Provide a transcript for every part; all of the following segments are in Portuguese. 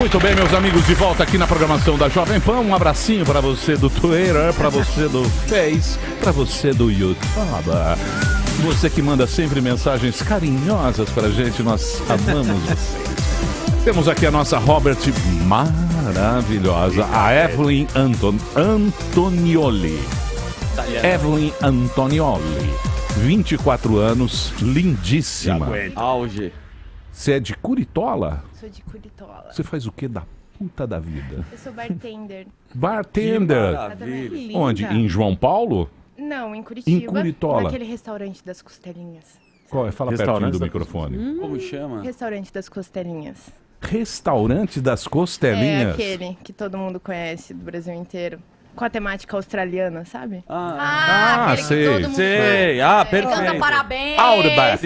Muito bem, meus amigos, de volta aqui na programação da Jovem Pan. Um abracinho para você do Twitter, para você do Face, para você do YouTube. Você que manda sempre mensagens carinhosas pra gente, nós amamos vocês. Temos aqui a nossa Robert maravilhosa, a Evelyn Antonioli. Evelyn Antonioli, 24 anos, lindíssima. Auge. Você é de Curitola? Sou de Curitola. Você faz o que da puta da vida? Eu sou bartender. Bartender? Exatamente. Onde? Em João Paulo? Não, em Curitiba. Em Curitola. Naquele restaurante das costelinhas. Qual é? Fala pertinho do microfone. Como chama? Restaurante das costelinhas. Restaurante das Costelinhas? É aquele que todo mundo conhece do Brasil inteiro. Com a temática australiana, sabe? Ah, sei. todo mundo Sei. Canta Perfeito. parabéns. Outback.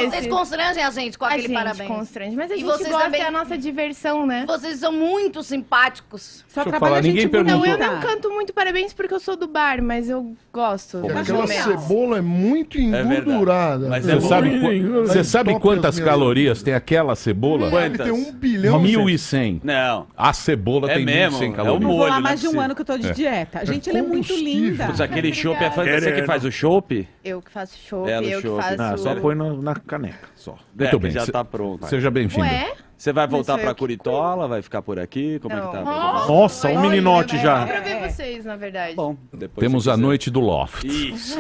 Vocês constrangem a gente com A aquele gente parabéns. constrange. Mas a E gente vocês gosta, também- é a nossa diversão, né? Vocês são muito simpáticos. Só Deixa eu trabalha falar, ninguém gente perguntou. Não, eu bonita. não canto muito parabéns porque eu sou do bar, mas eu gosto. Pô, dos mas Aquela momentos. cebola é muito engordurada. Mas Você é sabe, bom. você sabe Top quantas as minhas- calorias tem aquela cebola? Deve ter 1 bilhão. 1.100. Não. A cebola É tem mesmo, 1.100 é o calorias. Não vou molho, lá não mais é de um possível. ano que eu tô de dieta. Gente, ela é muito combustível. linda. Putz, aquele chopp é Obrigada. Você que faz o chopp? Eu que faço chopp, Belo eu que chopp. faço... Ah, só põe na caneca, só. Muito É, bem. já Cê- tá pronto. Seja bem-vindo. Ué? Você vai voltar sou eu pra que Curitola? Vai ficar por aqui? Como é que tá? Nossa, um meninote já. Pra ver vocês, na verdade. Bom, depois Temos se a quiser. noite do Loft. Isso.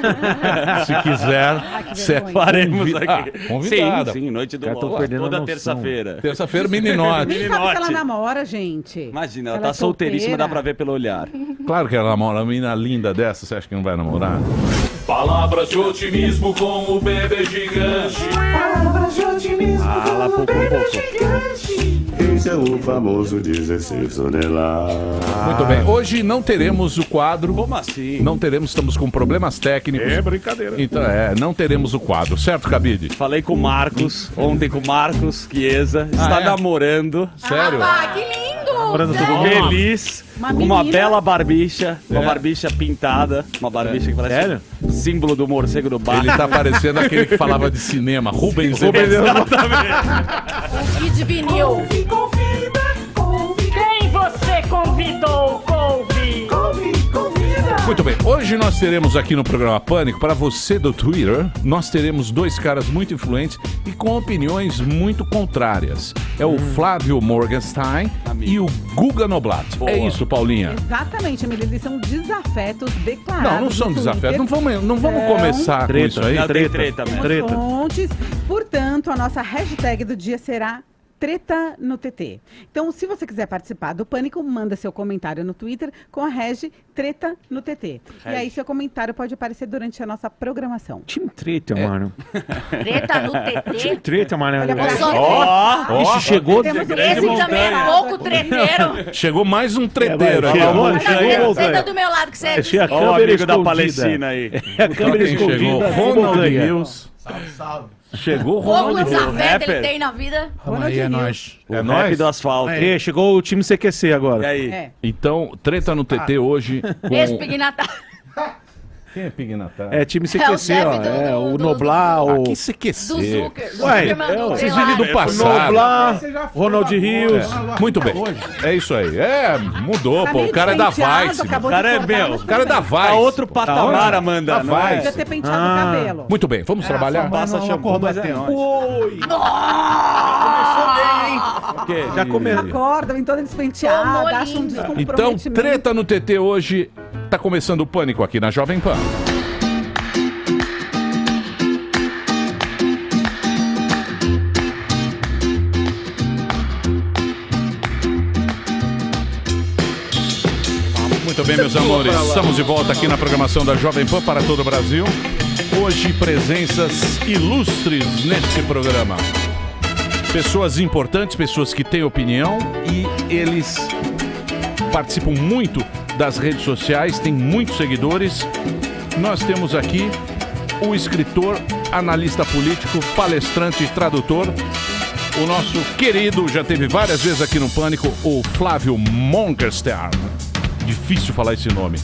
Se quiser, que você vergonha. Faremos aqui. convidada. Sim, noite do Já tô Lola. perdendo a Toda noção. terça-feira. Terça-feira, meninote. Nem sabe se ela Meninote. namora, gente. Imagina, Se ela tá é solteiríssima, solteira. dá pra ver pelo olhar. Claro que ela namora uma menina linda dessa, você acha que não vai namorar? Palavras de otimismo com o bebê gigante. Fala pouco. Esse é o famoso 16 toneladas. Muito bem, hoje não teremos o quadro. Como assim? Não teremos, estamos com problemas técnicos. É brincadeira. Então, não teremos o quadro, certo, Cabide? Falei com o Marcos, ontem com o Marcos Chiesa, está é? namorando, Sério? Ah, que lindo! Namorando todo mundo. feliz, Uma com uma menina. bela barbicha, uma É. barbicha pintada, uma barbicha que parece Sério? símbolo do morcego do bar. Ele tá parecendo aquele que falava de cinema, Rubens Rubens Zebedee. O Kid Vinil. Quem você convidou, Couve? Muito bem, hoje nós teremos aqui no programa Pânico, para você do Twitter, nós teremos dois caras muito influentes e com opiniões muito contrárias. É o Flávio Morgenstein e o Guga Noblat. Boa. É isso, Paulinha? Exatamente, Emília. Eles são desafetos declarados. Não são no desafetos. Twitter. Não vamos começar com Treta. isso aí. Não, tem treta mesmo. Temos fontes. Portanto, a nossa hashtag do dia será Treta no TT. Então, se você quiser participar do Pânico, manda seu comentário no Twitter com a hashtag Treta no TT. E aí, seu comentário pode aparecer durante a nossa programação. Time treta, mano. Treta no Time TT. treta, mano. Ô, só Ó, Ixi, chegou. Temos um esse também é pouco treteiro. Chegou mais um treteiro aqui. Chegou, ó. chegou. Senta do meu lado que você é Achei a ó, o câmera amigo escondida. da Palestina aí. É a câmera Quem chegou? escondida. Ronald Montanha. Rios. Chegou pouco Ronald Rios. desafeto rapper. ele tem na vida. Ronald Rios. O É rap nóis? do asfalto. É, chegou o time CQC E agora. aí? É. Então, treta no TT hoje Esse com... Pignatá. Quem é Pignatar? É time CQC, chefe ó. do- É, do- o do- Noblar, o Que CQC? Do Zucker. Do Ué, Zuckerman, do Vocês Trellar. vivem do passado. Noblar, Ronald Rios. Muito bem. É isso aí. Mudou, Tá pô. meio O cara é da despenteado, Vice. acabou O cara de é cortar, meu. mas O cara é da tudo bem. Vice. A outro pô. patamar, Da Amanda. Vice. não é? Podia ter penteado o cabelo. Muito bem, vamos trabalhar? Passa shampoo, mas é nóis. Oi! O quê? Já começou. Acorda, vem toda despenteada, Tomou acha um linda. Então, descomprometimento. treta no TT hoje. Tá começando o Pânico aqui na Jovem Pan. Muito bem, meus amores, estamos de volta aqui na programação da Jovem Pan para todo o Brasil. Hoje, presenças ilustres neste programa. Pessoas importantes, pessoas que têm opinião e eles participam muito das redes sociais, têm muitos seguidores. Nós temos aqui o escritor, analista político, palestrante e tradutor, o nosso querido, já teve várias vezes aqui no Pânico, o Flávio Morgenstein. Difícil falar esse nome.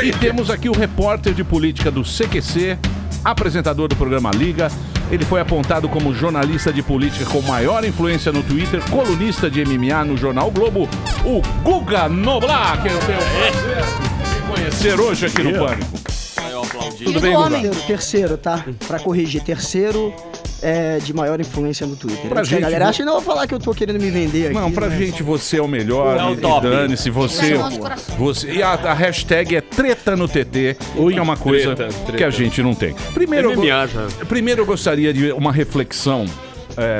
E temos aqui o repórter de política do CQC, apresentador do programa Liga, Ele foi apontado como jornalista de política com maior influência no Twitter, colunista de MMA no Jornal o Globo, o Guga Noblar, que eu tenho o prazer de conhecer hoje aqui no Pânico. Tudo bem, Guga? Terceiro, tá? Pra corrigir, terceiro de maior influência no Twitter. Pra gente, a galera acha que não vou falar que eu tô querendo me vender aqui. Não, pra gente você é o melhor, É o e top. dane-se, você... E a hashtag é treta no TT, que é uma coisa que a gente não tem. Primeiro, primeiro eu gostaria de uma reflexão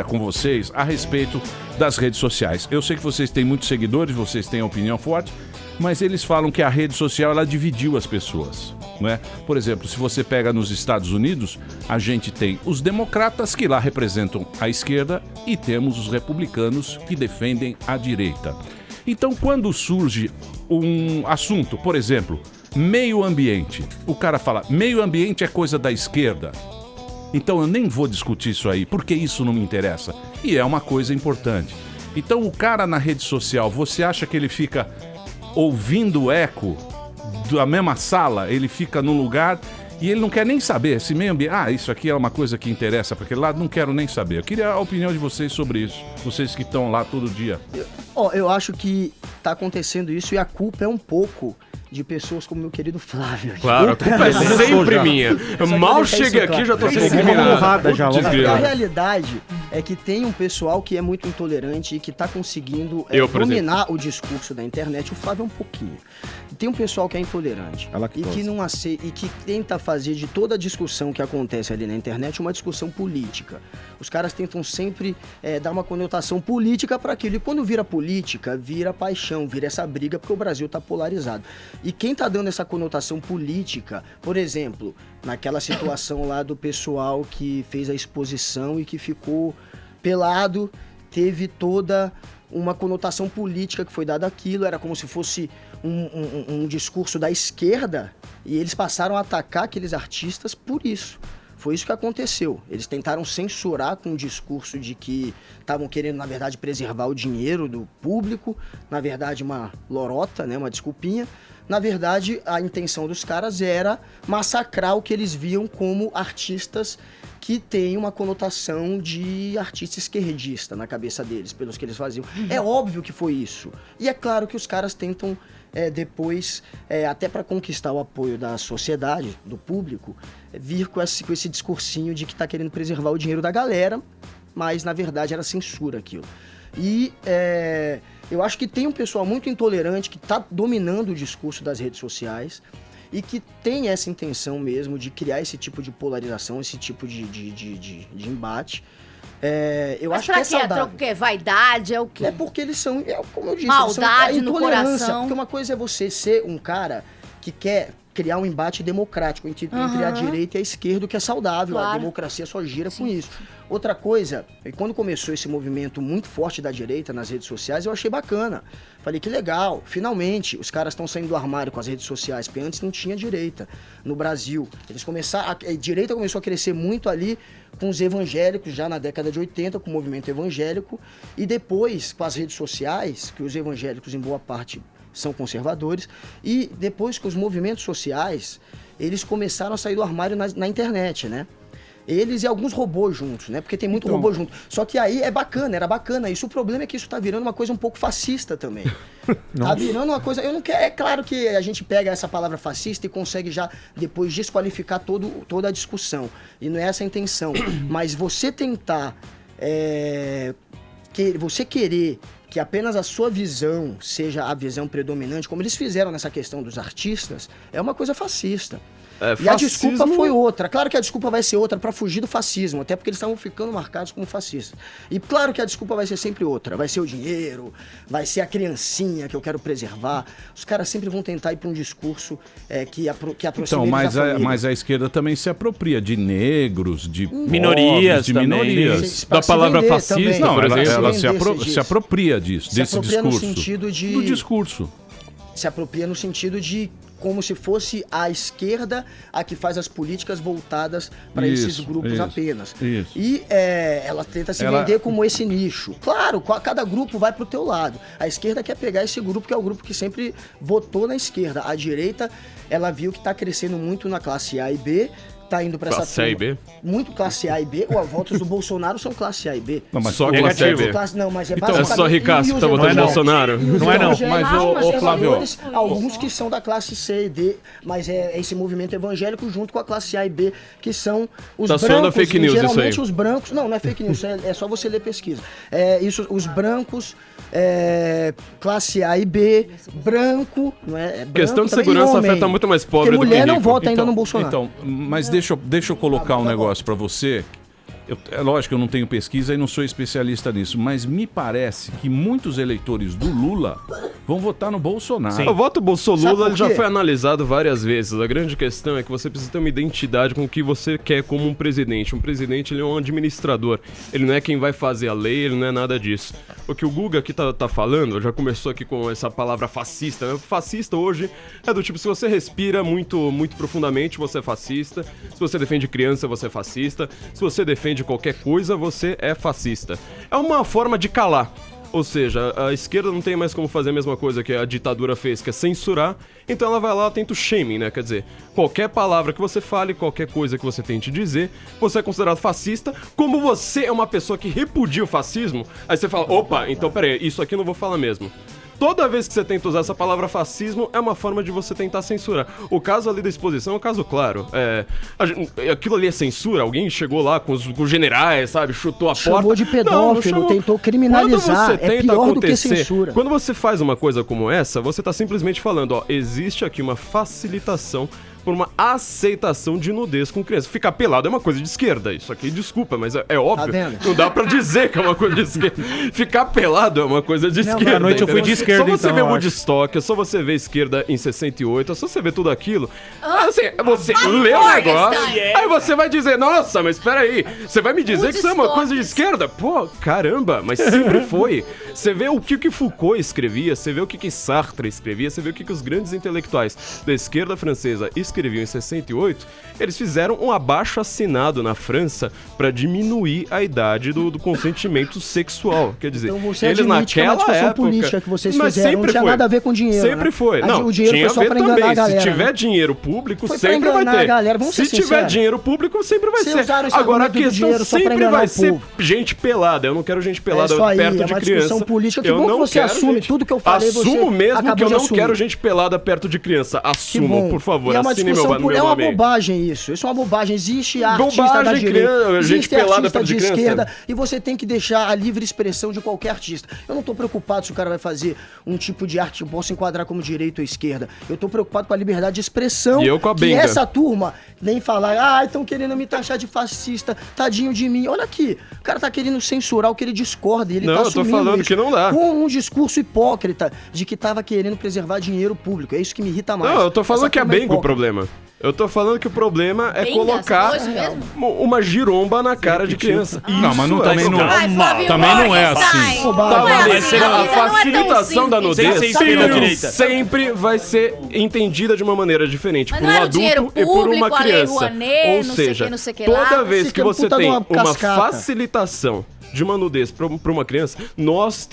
com vocês a respeito das redes sociais. Eu sei que vocês têm muitos seguidores, vocês têm opinião forte, mas eles falam que a rede social ela dividiu as pessoas, não é? Por exemplo, se você pega nos Estados Unidos, a gente tem os democratas que lá representam a esquerda e temos os republicanos que defendem a direita. Então, quando surge um assunto, por exemplo, meio ambiente, o cara fala, meio ambiente é coisa da esquerda. Então eu nem vou discutir isso aí, porque isso não me interessa. E é uma coisa importante. Então o cara na rede social, você acha que ele fica ouvindo o eco da mesma sala? Ele fica num lugar e ele não quer nem saber se meio ambiente... isso aqui é uma coisa que interessa para aquele lado, não quero nem saber. Eu queria a opinião de vocês sobre isso. Vocês que estão lá todo dia. Eu acho que tá acontecendo isso e a culpa é um pouco de pessoas como meu querido Flávio. Claro, a culpa é sempre minha. Eu mal cheguei aqui já tô sendo discriminado. A realidade é que tem um pessoal que é muito intolerante e que tá conseguindo dominar o discurso da internet. O Flávio é um pouquinho. Tem um pessoal que é intolerante e que não aceita e que tenta fazer de toda a discussão que acontece ali na internet uma discussão política. Os caras tentam sempre dar uma conotação política para aquilo. E quando vira política, vira paixão, vira essa briga, porque o Brasil tá polarizado. E quem tá dando essa conotação política, por exemplo, naquela situação lá do pessoal que fez a exposição e que ficou pelado, teve toda uma conotação política que foi dada àquilo, era como se fosse um discurso da esquerda, e eles passaram a atacar aqueles artistas por isso. Foi isso que aconteceu. Eles tentaram censurar com um discurso de que estavam querendo, na verdade, preservar o dinheiro do público, na verdade, uma lorota, né, uma desculpinha. Na verdade, a intenção dos caras era massacrar o que eles viam como artistas que têm uma conotação de artista esquerdista na cabeça deles, pelos que eles faziam. É óbvio que foi isso. E é claro que os caras tentam depois, até para conquistar o apoio da sociedade, do público, vir com esse discursinho de que tá querendo preservar o dinheiro da galera, mas na verdade era censura aquilo. E eu acho que tem um pessoal muito intolerante que tá dominando o discurso das redes sociais e que tem essa intenção mesmo de criar esse tipo de polarização, esse tipo de embate. Eu acho que é saudável. Mas pra quê? Vaidade? É o quê? É porque eles são, como eu disse, maldade eles são no coração. Porque uma coisa é você ser um cara que quer criar um embate democrático entre a direita e a esquerda, que é saudável. Claro. A democracia só gira com isso. Outra coisa, quando começou esse movimento muito forte da direita nas redes sociais, eu achei bacana. Falei, que legal, finalmente os caras estão saindo do armário com as redes sociais, porque antes não tinha direita no Brasil. A direita começou a crescer muito ali com os evangélicos, já na década de 80, com o movimento evangélico, e depois com as redes sociais, que os evangélicos em boa parte são conservadores, e depois com os movimentos sociais, eles começaram a sair do armário na internet, né? Eles e alguns robôs juntos, né? Porque tem muito robô junto. Só que aí era bacana isso. O problema é que isso tá virando uma coisa um pouco fascista também. Tá virando uma coisa... Eu não quero... É claro que a gente pega essa palavra fascista e consegue já depois desqualificar toda a discussão. E não é essa a intenção. Mas você tentar... você querer que apenas a sua visão seja a visão predominante, como eles fizeram nessa questão dos artistas, é uma coisa fascista. E a desculpa foi outra. Claro que a desculpa vai ser outra para fugir do fascismo, até porque eles estavam ficando marcados como fascistas. E claro que a desculpa vai ser sempre outra. Vai ser o dinheiro, vai ser a criancinha que eu quero preservar. Os caras sempre vão tentar ir para um discurso que aproxima eles da família. Mas a esquerda também se apropria de negros, de minorias, de minorias. Da palavra fascista, não, ela se apropria disso, desse discurso. No sentido de... Do discurso. Se apropria no sentido de como se fosse a esquerda a que faz as políticas voltadas para esses grupos apenas. Isso. E ela tenta se vender como esse nicho. Claro, cada grupo vai para o teu lado. A esquerda quer pegar esse grupo, que é o grupo que sempre votou na esquerda. A direita, ela viu que está crescendo muito na classe A e B, tá indo pra essa Classe A e B? Muito classe A e B. Os votos do Bolsonaro são classe A e B. Não, mas Só classe A e B. Não, mas é Então, é basicamente... só ricaço que tá votando no Bolsonaro? Não é não, mas o Flávio... Alguns que são da classe C e D, mas é esse movimento evangélico junto com a classe A e B, que são os tá brancos. Tá soando fake news geralmente isso aí. os brancos... Não é fake news, é só você ler pesquisa. Isso, os brancos, classe A e B, branco, não é? Branco, questão de também, segurança homem, afeta muito mais pobre do que mulher rico. não vota ainda no Bolsonaro. Então, mas deixa eu colocar um negócio pra você. É lógico que eu não tenho pesquisa e não sou especialista nisso, mas me parece que muitos eleitores do Lula vão votar no Bolsonaro. Sim. O voto Bolsonaro ele já quê? foi analisado várias vezes. A grande questão é que você precisa ter uma identidade com o que você quer como um presidente. Um presidente ele é um administrador. Ele não é quem vai fazer a lei, ele não é nada disso. O que o Guga aqui tá falando, já começou aqui com essa palavra fascista. Né? Fascista hoje é do tipo, se você respira muito profundamente, você é fascista. Se você defende criança, você é fascista. Se você defende qualquer coisa, você é fascista. É uma forma de calar. Ou seja, a esquerda não tem mais como fazer a mesma coisa que a ditadura fez, que é censurar. Então ela vai lá e tenta o shaming, né? Quer dizer, qualquer palavra que você fale, qualquer coisa que você tente dizer, você é considerado fascista. Como você é uma pessoa que repudia o fascismo, aí você fala, opa, então peraí, isso aqui eu não vou falar mesmo. Toda vez que você tenta usar essa palavra fascismo, é uma forma de você tentar censurar. O caso ali da exposição é um caso claro. Aquilo ali é censura? Alguém chegou lá com os generais, sabe? Chutou a porta. Chamou de pedófilo, tentou criminalizar. É pior do que censura. Quando você faz uma coisa como essa, você tá simplesmente falando, ó, existe aqui uma facilitação por uma aceitação de nudez com criança. Ficar pelado é uma coisa de esquerda, isso aqui, desculpa, mas é óbvio. Tá vendo? Não dá pra dizer que é uma coisa de esquerda. Ficar pelado é uma coisa de esquerda. À noite eu fui de esquerda, só você então, vê eu o Woodstock, é só você ver esquerda em 68, é só você ver tudo aquilo. Assim, você lê o negócio, aí você vai dizer, nossa, mas peraí, você vai me dizer que isso é uma coisa de esquerda? Pô, caramba, mas sempre foi. Você vê o que Foucault escrevia, você vê o que Sartre escrevia, você vê o que os grandes intelectuais da esquerda francesa escreviam em 68, eles fizeram um abaixo-assinado na França para diminuir a idade do consentimento sexual. Quer dizer, então você eles admite que é uma naquela discussão época, política que vocês mas fizeram, sempre não tinha foi. nada a ver com dinheiro, Sempre né? foi. Não, o dinheiro tinha foi só a ver pra enganar também. a galera, Se tiver né? dinheiro público, Foi pra sempre vai enganar ter. a galera, vamos Se ser tiver sinceros. dinheiro público, sempre vai Vocês ser. usaram esse Agora a argumento do questão dinheiro só pra sempre enganar vai o ser povo. gente pelada. Eu não quero gente pelada isso aí, perto é de uma criança. discussão política. Que Eu bom que não você quero assume gente. tudo que eu falei, Assumo você mesmo que acabou eu de não assumir. quero gente pelada perto de criança. Assumam, por favor. E é uma Assine discussão meu é uma nome aí. bobagem isso. Isso é uma bobagem. Existe artista Bobagem, da direita, gente existe pelada artista perto de de criança. esquerda e você tem que deixar a livre expressão de qualquer artista. Eu não tô preocupado se o cara vai fazer um tipo de arte que eu posso enquadrar como direita ou esquerda. Eu tô preocupado com a liberdade de expressão. E eu com a que benga. essa turma vem falar, estão querendo me taxar de fascista, tadinho de mim. Olha aqui, o cara tá querendo censurar o que ele discorda. E ele Não, tá eu tô assumindo falando isso, que não dá. com um discurso hipócrita de que tava querendo preservar dinheiro público. É isso que me irrita mais. Não, eu tô falando Essa que é turma benga o hipócrita. problema. Eu tô falando que o problema é Benga? colocar Você falou isso uma giromba na cara de criança. Não, mas não, Isso é também não, Vai, Flávio, também não é Morgenstein. assim. Não Tá, é Mas assim, a a vida não é tão facilitação da simples. nudez Sem ser extrema-direita. sempre vai ser entendida de uma maneira diferente Mas por não um era o dinheiro adulto e por uma público, a Lei criança. Rouanet, Ou não sei seja, que, não sei que lá. toda vez Isso que é você puta de tem uma uma cascata. facilitação de uma nudez para uma criança, nós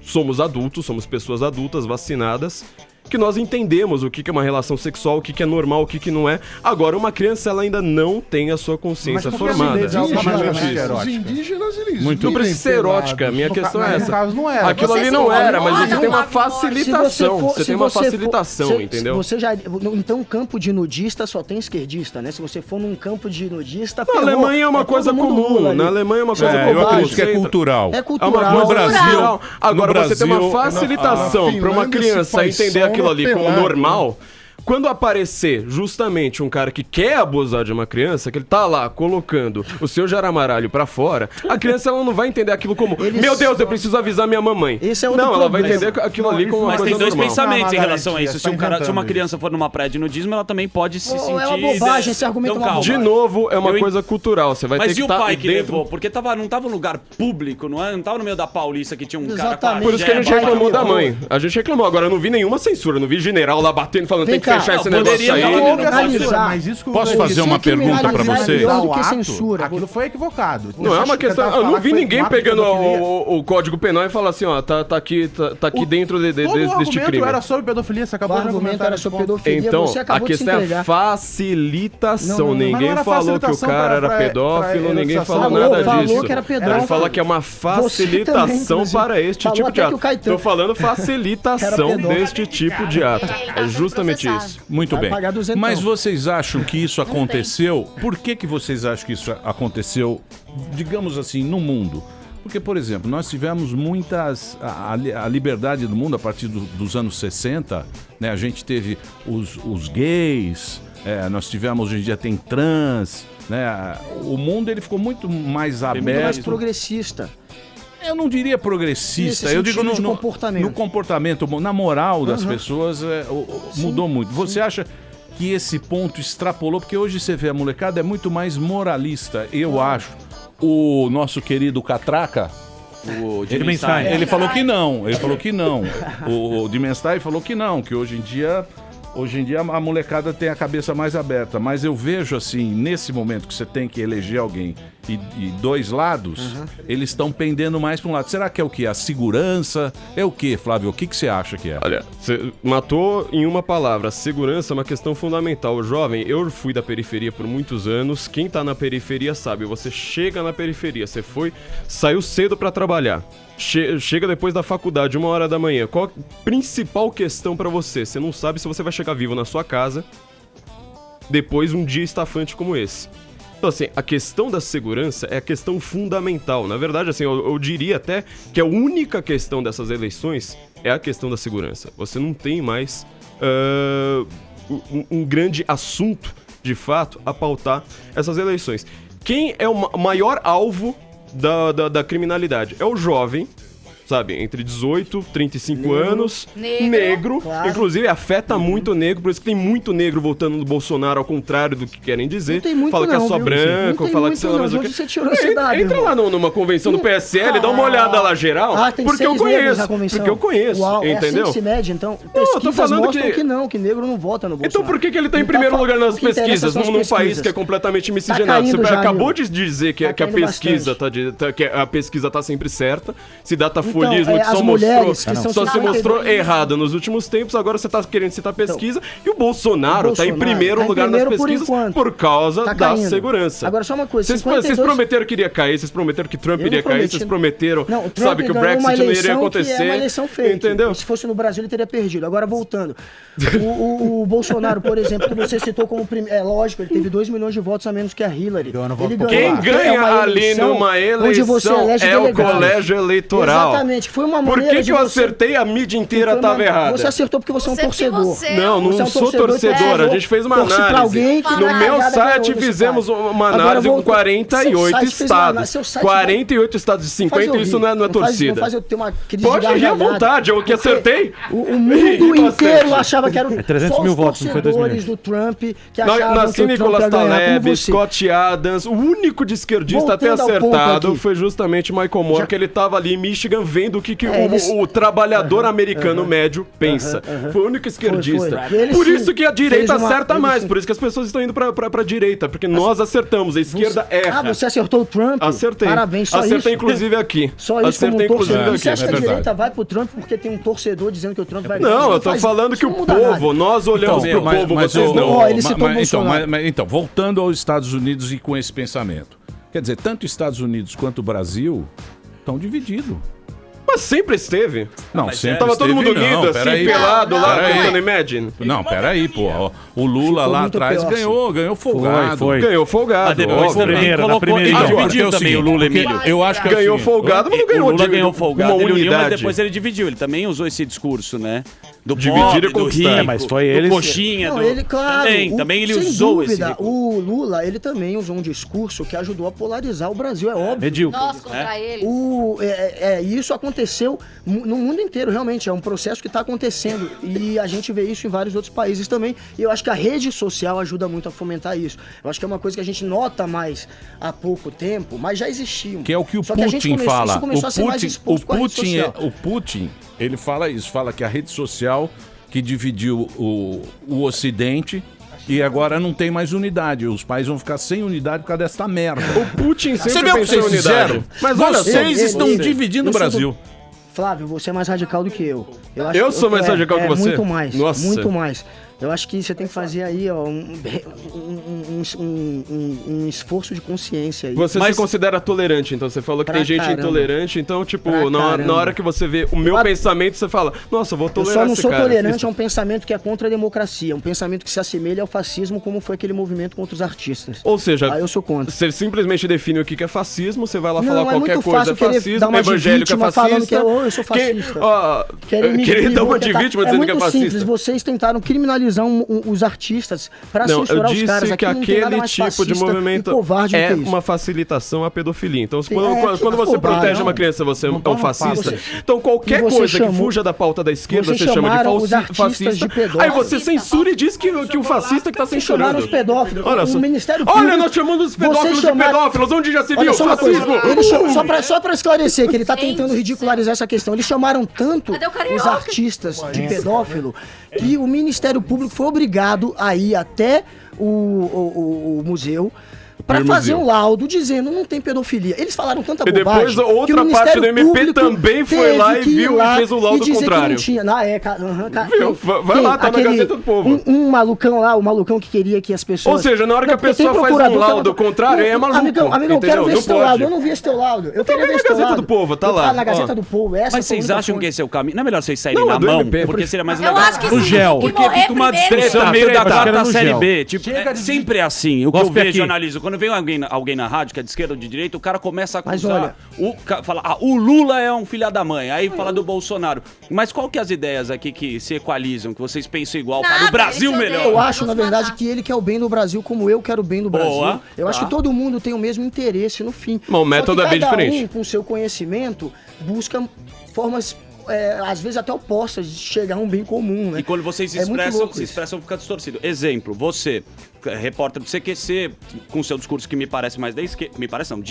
somos adultos, somos pessoas adultas vacinadas, que nós entendemos o que é uma relação sexual, o que é normal, o que não é. Agora, uma criança, ela ainda não tem a sua consciência formada. Os indígenas, eles Não precisa ser erótica, minha questão é essa. No caso, não era. Aquilo Você ali se não era, incomoda, mas você tem uma Flávio Morgenstein. facilitação. Você tem uma facilitação, entendeu? Você já, então, campo de nudista só tem esquerdista, né? Se você for num campo de nudista, Na ferrou. Alemanha é uma todo coisa mundo comum. Lula ali. Na Alemanha é uma coisa Eu comum. acredito que é cultural. É É cultural. uma coisa No Brasil- cultural. Agora no você tem uma Brasil- facilitação na para uma Finlândia se criança faz entender sauna aquilo ali como pelado. normal. Quando aparecer justamente um cara que quer abusar de uma criança, que ele tá lá colocando o seu jaramaralho pra fora, a criança ela não vai entender aquilo como, meu Deus, eu preciso avisar minha mamãe. Esse é outro não, ela vai problema. entender aquilo ali como uma Mas coisa tem dois normal. pensamentos em Não, relação a Margarete, isso. Se uma inventando criança for numa praia de nudismo, ela também pode se sentir... É uma bobagem, esse argumento é uma calma. De novo, é uma Eu coisa cultural. Você vai Mas ter e que o estar pai que dentro... levou? Porque não tava em lugar público, não tava no meio da Paulista que tinha um cara Exatamente. com Por isso que a gente Pai que reclamou da levou. mãe. A gente reclamou. Agora eu não vi nenhuma censura. Eu não vi general lá batendo, falando Vem tem que cá, fechar esse negócio aí. Posso fazer uma pergunta pra você? Aquilo foi equivocado. Não é uma questão. Eu não vi ninguém pegando o Código Penal e falar assim, ó, tá aqui dentro deste crime. Era sobre pedofilia, você acabou O argumento era sobre pedofilia, então, você acabou a questão é a facilitação. Ninguém falou que o cara era pedófilo, ninguém falou nada disso. Ele fala que é uma facilitação para este tipo de ato. Tô falando facilitação deste tipo de ato. É justamente isso. Muito bem. Mas vocês acham que isso aconteceu? Por que vocês acham que isso aconteceu, digamos assim, no mundo? Porque, por exemplo, nós tivemos muitas... A liberdade do mundo a partir dos anos 60, né? A gente teve os gays, nós tivemos, hoje em dia tem trans, né? O mundo ele ficou muito mais aberto. Muito mais progressista. Eu não diria progressista, eu digo no comportamento, na moral das pessoas, mudou muito. Você acha que esse ponto extrapolou? Porque hoje você vê a molecada é muito mais moralista, eu acho. O nosso querido Catraca, o Dimenstein, ele falou que não. O Dimenstein falou que não, que hoje em dia a molecada tem a cabeça mais aberta. Mas eu vejo assim, nesse momento que você tem que eleger alguém e dois lados, eles estão pendendo mais para um lado. Será que é o quê? A segurança? É o quê, Flávio? O que você acha que é? Olha, você matou em uma palavra. Segurança é uma questão fundamental. O jovem, eu fui da periferia por muitos anos. Quem tá na periferia sabe. Você chega na periferia, saiu cedo para trabalhar. Chega depois da faculdade, 1h da manhã. Qual a principal questão pra você? Você não sabe se você vai chegar vivo na sua casa depois de um dia estafante como esse. Então, assim, a questão da segurança é a questão fundamental. Na verdade, assim, eu diria até que a única questão dessas eleições é a questão da segurança. Você não tem mais um grande assunto, de fato, a pautar essas eleições. Quem é o maior alvo da criminalidade? É o jovem, sabe, entre 18 e 35 anos, negro, claro. Inclusive afeta muito o negro, por isso que tem muito negro votando no Bolsonaro, ao contrário do que querem dizer. Não tem muito fala que é só branco, fala que sei lá mais o que. Entra lá numa convenção do PSL, dá uma olhada lá geral, porque eu conheço, Uau, entendeu? É assim que se mede, então, pesquisas mostram que negro não vota no Bolsonaro. Então por que ele tá em primeiro lugar nas pesquisas, num país que é completamente miscigenado? Você acabou de dizer que a pesquisa tá sempre certa, se Datafolha que só se mostrou errada nos últimos tempos, agora você tá querendo citar pesquisa e o Bolsonaro tá em primeiro lugar nas pesquisas por causa da segurança. Agora só uma coisa, vocês prometeram que iria cair, vocês prometeram que Trump iria cair, vocês prometeram, sabe, que o Brexit não iria acontecer. É uma eleição fake, entendeu? Se fosse no Brasil ele teria perdido. Agora voltando, o Bolsonaro, por exemplo, que você citou como primeiro, é lógico, ele teve 2 milhões de votos a menos que a Hillary. Quem ganha ali numa eleição é o colégio eleitoral. Exatamente. Foi uma Por que eu acertei? A mídia inteira estava errada. Você acertou porque você é um torcedor. Não sou torcedor. A gente fez uma análise. No meu site fizemos uma análise com 48 estados. 48 estados de 50, isso não é torcida. Pode rir à vontade, eu que acertei. O mundo inteiro achava que eram 300 mil votos, não foi 2 milhões. Do Trump, que achavam que o Trump ia ganhar, como você. Scott Adams, o único de esquerdista a ter acertado foi justamente Michael Moore, que ele estava ali em Michigan vendo o que o trabalhador americano médio pensa. Foi o único esquerdista. Por isso que a direita acerta mais, por isso que as pessoas estão indo pra direita, porque nós acertamos, a esquerda erra. Você acertou o Trump? Acertei. Parabéns, só Acertei isso. Inclusive aqui. Só isso acertei como torcedor. Inclusive Você acha que a direita vai pro Trump porque tem um torcedor dizendo que o Trump vai ganhar? Não, eu tô falando que o povo, nós olhamos pro povo, vocês não. Ele citou Bolsonaro. Então, voltando aos Estados Unidos e com esse pensamento. Quer dizer, tanto os Estados Unidos quanto o Brasil estão divididos. Mas sempre esteve. Não, sempre tava esteve, todo mundo unido, assim, pelado lá, cantando Imagine. Não, peraí, pô. O Lula lá atrás ganhou folgado. Foi. Ganhou folgado. Depois na primeira dividiu também o Lula, Emílio. Eu acho que ganhou folgado, mas não ganhou. O Lula ganhou folgado, uma unidade. Mas depois ele dividiu. Ele também usou esse discurso, né? Do dividir e conquistar. rico, mas foi ele. Do coxinha. Não, ele, claro. Também ele usou esse. O Lula, ele também usou um discurso que ajudou a polarizar o Brasil, é óbvio. Medíocre. Nós contra ele. Isso aconteceu no mundo inteiro, realmente. É um processo que está acontecendo. E a gente vê isso em vários outros países também. E eu acho que a rede social ajuda muito a fomentar isso. Eu acho que é uma coisa que a gente nota mais há pouco tempo, mas já existia. Que é o que o Putin fala. O Putin, ele fala isso, fala que a rede social que dividiu o Ocidente. E agora não tem mais unidade. Os pais vão ficar sem unidade por causa dessa merda. O Putin sempre Você viu o que vocês fizeram? Mas olha, vocês estão dividindo o Brasil. Flávio, você é mais radical do que eu. Eu sou mais radical que você? Muito mais. Nossa. Muito mais. Eu acho que você tem que fazer aí, ó, um esforço de consciência aí. Você se considera tolerante, então você falou que tem gente intolerante, então, tipo, na hora que você vê o meu pensamento, você fala, nossa, eu vou tolerar esse cara. Eu só não sou tolerante a um pensamento que é contra a democracia, um pensamento que se assemelha ao fascismo, como foi aquele movimento contra os artistas. Ou seja, aí eu sou contra. Você simplesmente define o que é fascismo, você vai lá falar é qualquer coisa, é fascismo, evangélico é fascista. Eu sou fascista. Querer dar uma de vítima dizendo que é fascista. Simples, vocês tentaram criminalizar os artistas para censurar os caras. Eu disse que aquele tipo de movimento é uma facilitação à pedofilia. Então, quando você protege uma criança, você é um fascista. Então, qualquer coisa que fuja da pauta da esquerda, você chama de fascista. Aí você censura e diz que o fascista que tá censurando. Os pedófilos. Olha, o Ministério Público, nós chamamos os pedófilos de pedófilos. Onde já se viu fascismo? Só pra esclarecer que ele tá tentando ridicularizar essa questão. Eles chamaram tanto os artistas de pedófilo que o Ministério Público foi obrigado a ir até o museu para fazer um laudo dizendo não tem pedofilia. Eles falaram tanta bobagem. E depois outra parte do MP também foi lá e viu e fez o laudo contrário. Que não tinha. Vai lá, tá na Gazeta do Povo. Um malucão lá, o malucão que queria que as pessoas... Ou seja, na hora que a pessoa faz um laudo contrário, é maluco. Amigão, eu quero ver esse teu laudo. Eu não vi esse teu laudo. Eu queria ver esse teu laudo. Na Gazeta do Povo, tá lá. Na Gazeta do Povo. Mas vocês acham que esse é o caminho? Não é melhor vocês saírem na mão? Porque seria mais legal. Eu acho que no gel. Porque fica uma discussão meio da quarta série B. Tipo, sempre é assim. O que eu vejo e analiso. Quando vem alguém na rádio, que é de esquerda ou de direita, o cara começa a acusar. Fala, o Lula é um filho da mãe. Aí fala do Bolsonaro. Mas qual que é as ideias aqui que se equalizam, que vocês pensam igual para o Brasil melhor? Eu acho, na verdade, que ele quer o bem do Brasil como eu quero o bem do Brasil. Eu acho que todo mundo tem o mesmo interesse no fim. Bom, o método é bem diferente. Cada um, com o seu conhecimento, busca formas... às vezes até opostas de chegar a um bem comum, né? E quando vocês se expressam, fica distorcido. Exemplo, você, repórter do CQC, com seu discurso que me parece mais de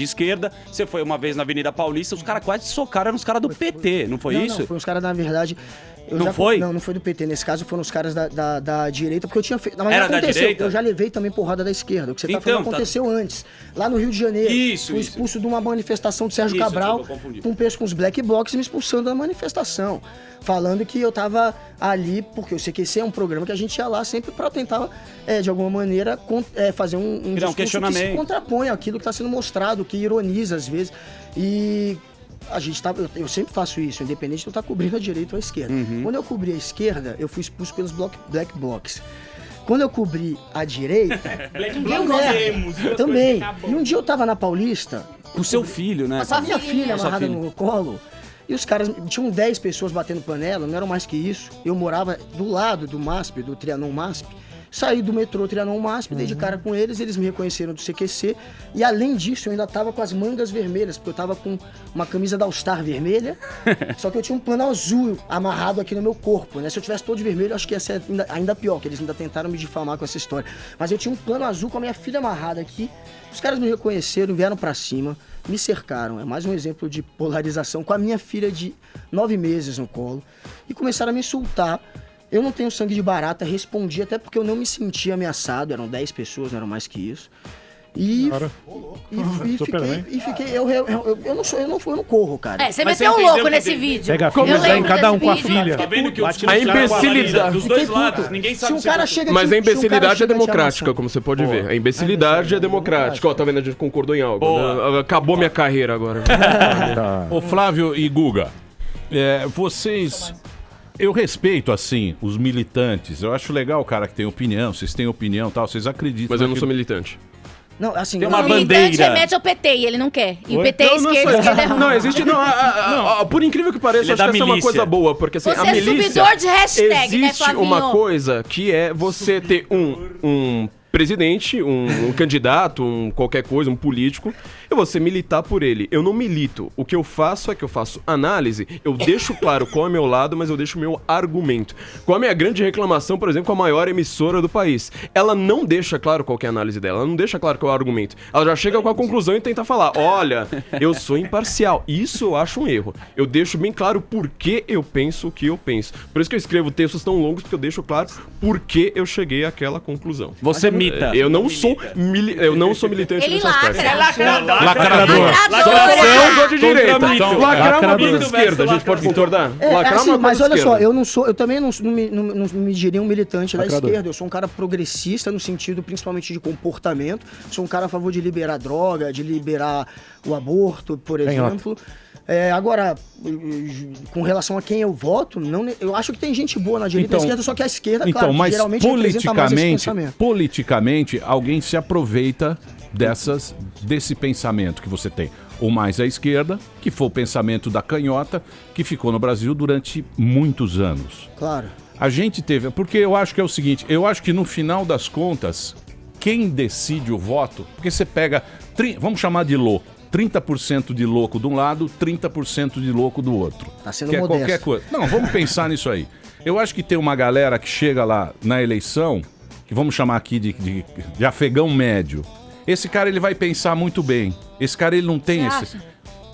esquerda, você foi uma vez na Avenida Paulista, os caras quase socaram os caras do PT, não foi isso? Não, foi os caras, na verdade... Foi? Não foi do PT. Nesse caso foram os caras da direita, porque eu tinha feito... Mas era da direita? Eu já levei também porrada da esquerda. O que você tá falando aconteceu antes. Lá no Rio de Janeiro. Fui expulso de uma manifestação de Sérgio Cabral, com com os black blocs me expulsando da manifestação. Falando que eu tava ali, porque o CQC é um programa que a gente ia lá sempre pra tentar, de alguma maneira, fazer um discurso questionamento que se contrapõe àquilo que tá sendo mostrado, que ironiza às vezes. E... eu sempre faço isso, independente de eu estar cobrindo a direita ou a esquerda. Quando eu cobri a esquerda, eu fui expulso pelos black blocs. Quando eu cobri a direita, também. E um dia eu tava na Paulista... O seu filho, né? A minha filha amarrada no colo. E os caras, tinham 10 pessoas batendo panela, não eram mais que isso. Eu morava do lado do MASP, do Trianon MASP. Saí do metrô Trianon MASP, dei de cara com eles me reconheceram do CQC. E além disso, eu ainda tava com as mangas vermelhas, porque eu tava com uma camisa da All Star vermelha, só que eu tinha um pano azul amarrado aqui no meu corpo, né? Se eu tivesse todo de vermelho, eu acho que ia ser ainda pior, que eles ainda tentaram me difamar com essa história. Mas eu tinha um pano azul com a minha filha amarrada aqui. Os caras me reconheceram, vieram pra cima, me cercaram. É mais um exemplo de polarização com a minha filha de 9 meses no colo. E começaram a me insultar. Eu não tenho sangue de barata, respondi até porque eu não me sentia ameaçado, eram 10 pessoas, não eram mais que isso. E fiquei, eu não corro, cara. Você meteu um louco nesse vídeo. Pega a filha, em cada um com a filha. A imbecilidade. Dos dois lados, ninguém sabe se um cara chega Mas a imbecilidade é democrática, como você pode ver. A imbecilidade é democrática. Ó, tá vendo? A gente concordou em algo. Acabou minha carreira agora. Ô Flávio e Guga, vocês... Eu respeito, assim, os militantes. Eu acho legal o cara que tem opinião. Vocês têm opinião e tal, vocês acreditam. Mas eu não sou militante. Não, assim, tem uma o bandeira. militante remete ao PT e ele não quer. E o PT é esquerda, ele não, existe... por incrível que pareça, acho que essa é uma coisa boa. Porque assim, você a milícia... subidor de hashtag, existe uma coisa que é você ter um presidente, um candidato, qualquer coisa, um político, eu vou ser militar por ele. Eu não milito. O que eu faço é que eu faço análise, eu deixo claro qual é o meu lado, mas eu deixo o meu argumento. Qual é a minha grande reclamação, por exemplo, com a maior emissora do país? Ela não deixa claro qual que é a análise dela, ela não deixa claro qual é o argumento. Ela já chega com a conclusão e tenta falar, olha, eu sou imparcial. Isso eu acho um erro. Eu deixo bem claro por que eu penso o que eu penso. Por isso que eu escrevo textos tão longos, porque eu deixo claro por que eu cheguei àquela conclusão. Você mita. Eu não sou militante nesse aspecto. Lacrador. Só sou de direita. Lacrar uma coisa de esquerda, a gente pode concordar? Lacrar uma mas olha esquerda. só, eu também não me diria um militante da esquerda. Eu sou um cara progressista no sentido principalmente de comportamento. Sou um cara a favor de liberar droga, de liberar o aborto, por exemplo. Agora, com relação a quem eu voto, eu acho que tem gente boa na direita e na esquerda, só que a esquerda, claro, mas geralmente representa mais esse pensamento. Politicamente, alguém se aproveita desse pensamento que você tem. Ou mais à esquerda, que foi o pensamento da canhota, que ficou no Brasil durante muitos anos. Claro. A gente teve... Porque eu acho que é o seguinte, eu acho que no final das contas, quem decide o voto... Porque você pega... Vamos chamar de louco. 30% de louco de um lado, 30% de louco do outro. Tá sendo que modesto. É qualquer coisa. Não, vamos pensar nisso aí. Eu acho que tem uma galera que chega lá na eleição, que vamos chamar aqui de afegão médio. Esse cara, ele vai pensar muito bem. Esse cara, ele não tem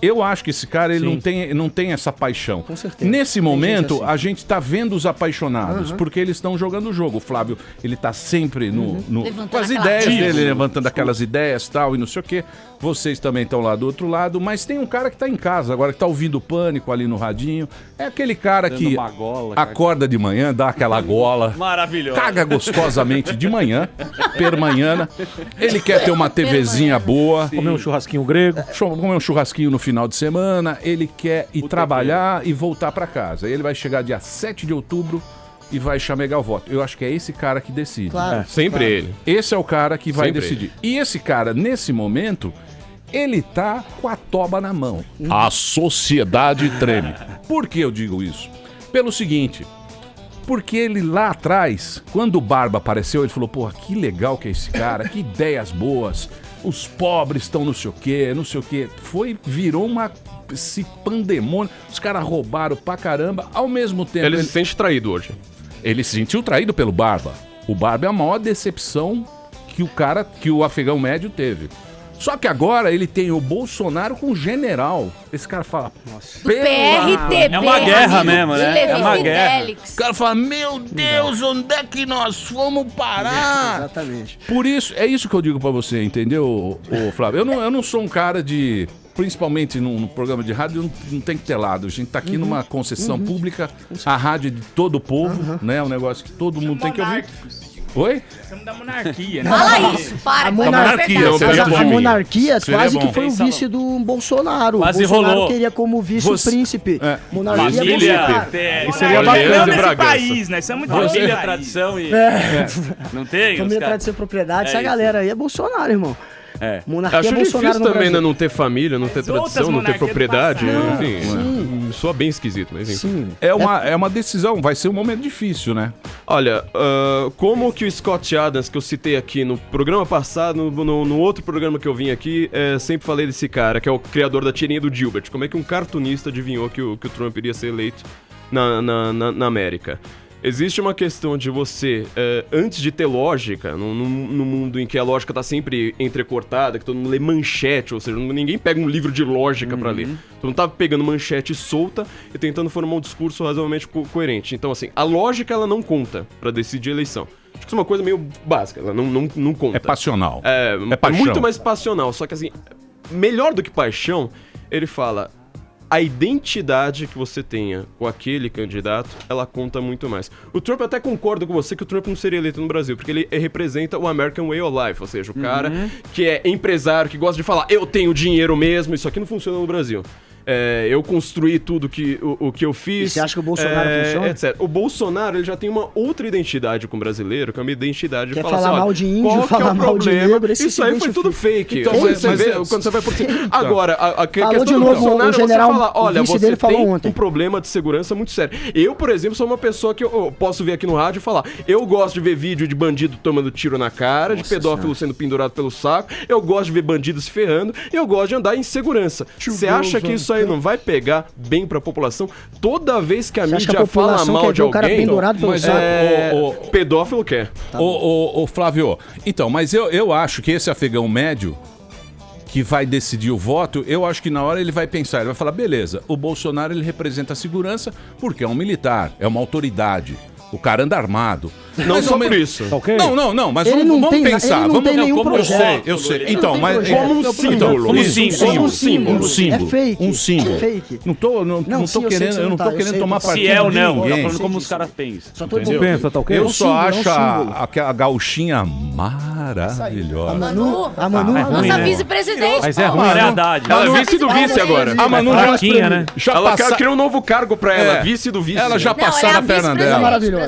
Eu acho que esse cara, ele não tem essa paixão. Com certeza. Nesse momento, a gente tá vendo os apaixonados, porque eles estão jogando o jogo. O Flávio, ele tá sempre com as ideias dele, levantando aquelas ideias tal, e não sei o quê. Vocês também estão lá do outro lado, mas tem um cara que tá em casa agora, que tá ouvindo o Pânico ali no radinho. É aquele cara que acorda de manhã, dá aquela gola. Maravilhoso. Caga gostosamente de manhã, permanhana. Ele quer ter uma TVzinha boa. Comer um churrasquinho grego. Comer um churrasquinho no final de semana. Ele quer ir trabalhar e voltar pra casa. Ele vai chegar dia 7 de outubro e vai chamegar o voto. Eu acho que é esse cara que decide. Claro. Sempre ele. Esse é o cara que vai Sempre decidir. E esse cara, nesse momento, ele tá com a toba na mão. A sociedade treme. Por que eu digo isso? Pelo seguinte... Porque ele lá atrás, quando o Barba apareceu, ele falou, porra, que legal que é esse cara, que ideias boas, os pobres estão não sei o quê. Virou esse pandemônio, os caras roubaram pra caramba, ao mesmo tempo... Ele se sente traído hoje. Ele se sentiu traído pelo Barba. O Barba é a maior decepção que o afegão médio teve. Só que agora ele tem o Bolsonaro com o general. Esse cara fala... PRTB. É uma guerra mesmo, né? É uma guerra. O cara fala, meu Deus, onde é que nós fomos parar? Exatamente. Por isso, é isso que eu digo pra você, entendeu, Flávio? Eu não sou um cara de... Principalmente no programa de rádio, não tem que ter lado. A gente tá aqui numa concessão pública, a rádio é de todo o povo, né? Um negócio que todo mundo tem que ouvir. Oi? Estamos da monarquia, né? Fala isso, para. A monarquia Seria quase bom. que foi o vice do Bolsonaro. Quase o Bolsonaro rolou. queria como vice o príncipe. Monarquia Família. E seria bacana Esse país, né? Isso é muito Família, bom. tradição e... Não tem? Família, tradição e propriedade. Essa galera aí é Bolsonaro, irmão. Monarquia Acho Bolsonaro difícil também, no né, não ter família, não ter tradição, não ter propriedade. Enfim, soa bem esquisito, mas enfim. Sim. É uma decisão, vai ser um momento difícil, né? Olha, como que o Scott Adams, que eu citei aqui no programa passado, no outro programa que eu vim aqui, sempre falei desse cara, que é o criador da tirinha do Gilbert. Como é que um cartunista adivinhou que o Trump iria ser eleito na América? Existe uma questão de você, antes de ter lógica, no mundo em que a lógica tá sempre entrecortada, que todo mundo lê manchete, ou seja, ninguém pega um livro de lógica pra ler. Todo mundo tá pegando manchete solta e tentando formar um discurso razoavelmente coerente. Então, assim, a lógica, ela não conta pra decidir a eleição. Acho que isso é uma coisa meio básica, ela não conta. É passional. É paixão. Muito mais passional, só que assim, melhor do que paixão, ele fala... A identidade que você tenha com aquele candidato, ela conta muito mais. O Trump, eu até concordo com você que o Trump não seria eleito no Brasil, porque ele representa o American Way of Life, ou seja, o cara que é empresário, que gosta de falar, eu tenho dinheiro mesmo, isso aqui não funciona no Brasil. eu construí tudo o que eu fiz. E você acha que o Bolsonaro funciona? Etc. O Bolsonaro ele já tem uma outra identidade com o brasileiro, que é uma identidade de Quer falar falar assim, mal de índio, qual falar que é o mal de problema? negro, Isso aí foi tudo fake. Então, Quando você vai por agora, a Falou questão de do novo, Bolsonaro o general, é você falar, olha, o vice você dele falou tem ontem. um problema de segurança muito sério. Eu, por exemplo, sou uma pessoa que eu posso ver aqui no rádio e falar, eu gosto de ver vídeo de bandido tomando tiro na cara, de pedófilo sendo pendurado pelo saco, eu gosto de ver bandido se ferrando, e eu gosto de andar em segurança. Você acha que isso aí não vai pegar bem pra população? Toda vez que a mídia fala mal de alguém, pedófilo quer. Ô, Flávio, então, mas eu acho que esse afegão médio que vai decidir o voto, eu acho que na hora ele vai pensar, ele vai falar, beleza, o Bolsonaro ele representa a segurança porque é um militar, é uma autoridade. O cara anda armado. Não só por isso. Okay. Não, mas ele vamos pensar. Ele não tem nenhum como projeto. Eu sei. Então, mas como um símbolo. Um símbolo. É fake. Um símbolo. É fake. Não tô querendo, eu não tô querendo tomar partido de não, tá ninguém. falando como os caras pensam. Só tô Não pensa, tá ok? Eu só acho a gauchinha maravilhosa. A Manu, Nossa vice-presidente. Mas é ruim, É né? verdade. Ela é vice do vice agora. A Manu fraquinha, né? Ela criou um novo cargo pra ela, vice do vice. Ela já passaram a perna dela. maravilhosa.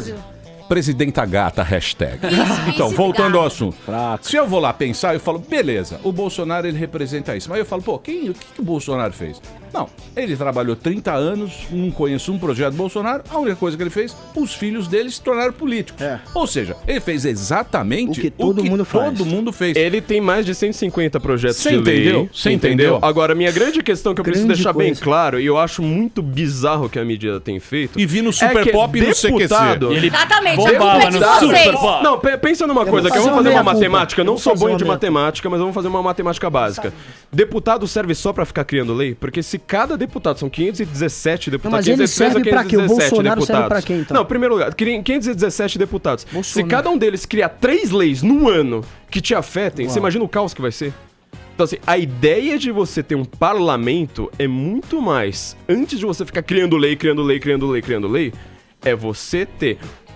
Presidenta gata, hashtag. Então, voltando ao assunto. Se eu vou lá pensar, eu falo, beleza, o Bolsonaro ele representa isso. Mas eu falo, pô, o que o Bolsonaro fez? Não, ele trabalhou 30 anos, não conheço um projeto do Bolsonaro, a única coisa que ele fez, os filhos dele se tornaram políticos. Ou seja, ele fez exatamente o que todo mundo fez. Ele tem mais de 150 projetos Você de lei. entendeu? Você entendeu? Agora, minha grande questão que eu preciso Grande deixar bem coisa. claro, e eu acho muito bizarro que a mídia tem feito... E vi no Super Pop e no CQC. Exatamente. Bombava A culpa é de no vocês. Super. Não, pensa numa coisa, que eu fazer vou fazer uma uma meia-culpa. matemática, não Eu vou sou fazer bom uma de meia-culpa. matemática, mas vamos fazer uma matemática básica. Deputado serve só pra ficar criando lei? Porque se cada deputado, são 517 deputados, Mas ele 513 a serve pra quê? O 517 Bolsonaro serve deputados. pra quem, então? Não, em primeiro lugar, 517 deputados. Se Bolsonaro. cada um deles criar 3 leis num ano que te afetem, você imagina o caos que vai ser? Então, assim, a ideia de você ter um parlamento é muito mais, antes de você ficar criando lei, é você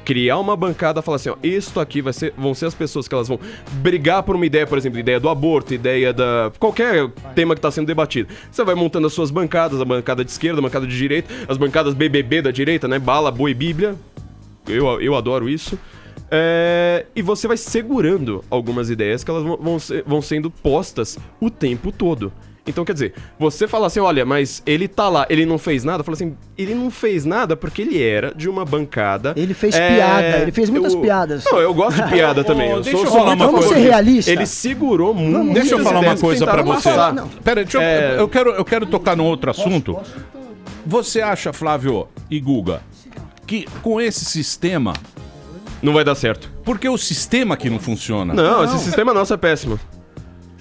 criar uma bancada e falar assim, ó, isto aqui vão ser as pessoas que elas vão brigar por uma ideia, por exemplo, ideia do aborto, ideia da... qualquer tema que está sendo debatido. Você vai montando as suas bancadas, a bancada de esquerda, a bancada de direita, as bancadas BBB da direita, né, bala, boi, bíblia. Eu adoro isso. E você vai segurando algumas ideias que elas vão sendo postas o tempo todo. Então, quer dizer, você fala assim, olha, mas ele tá lá, ele não fez nada? Fala assim, ele não fez nada porque ele era de uma bancada... Ele fez piada, ele fez muitas piadas. Não, eu gosto de piada também. Deixa eu falar uma Vamos coisa. ser realistas. Ele segurou muito. Deixa eu falar uma coisa pra você. Não. Pera, eu quero tocar num outro assunto. Você acha, Flávio e Guga, que com esse sistema... Não vai dar certo. Porque o sistema que não funciona. Não, esse sistema nosso é péssimo.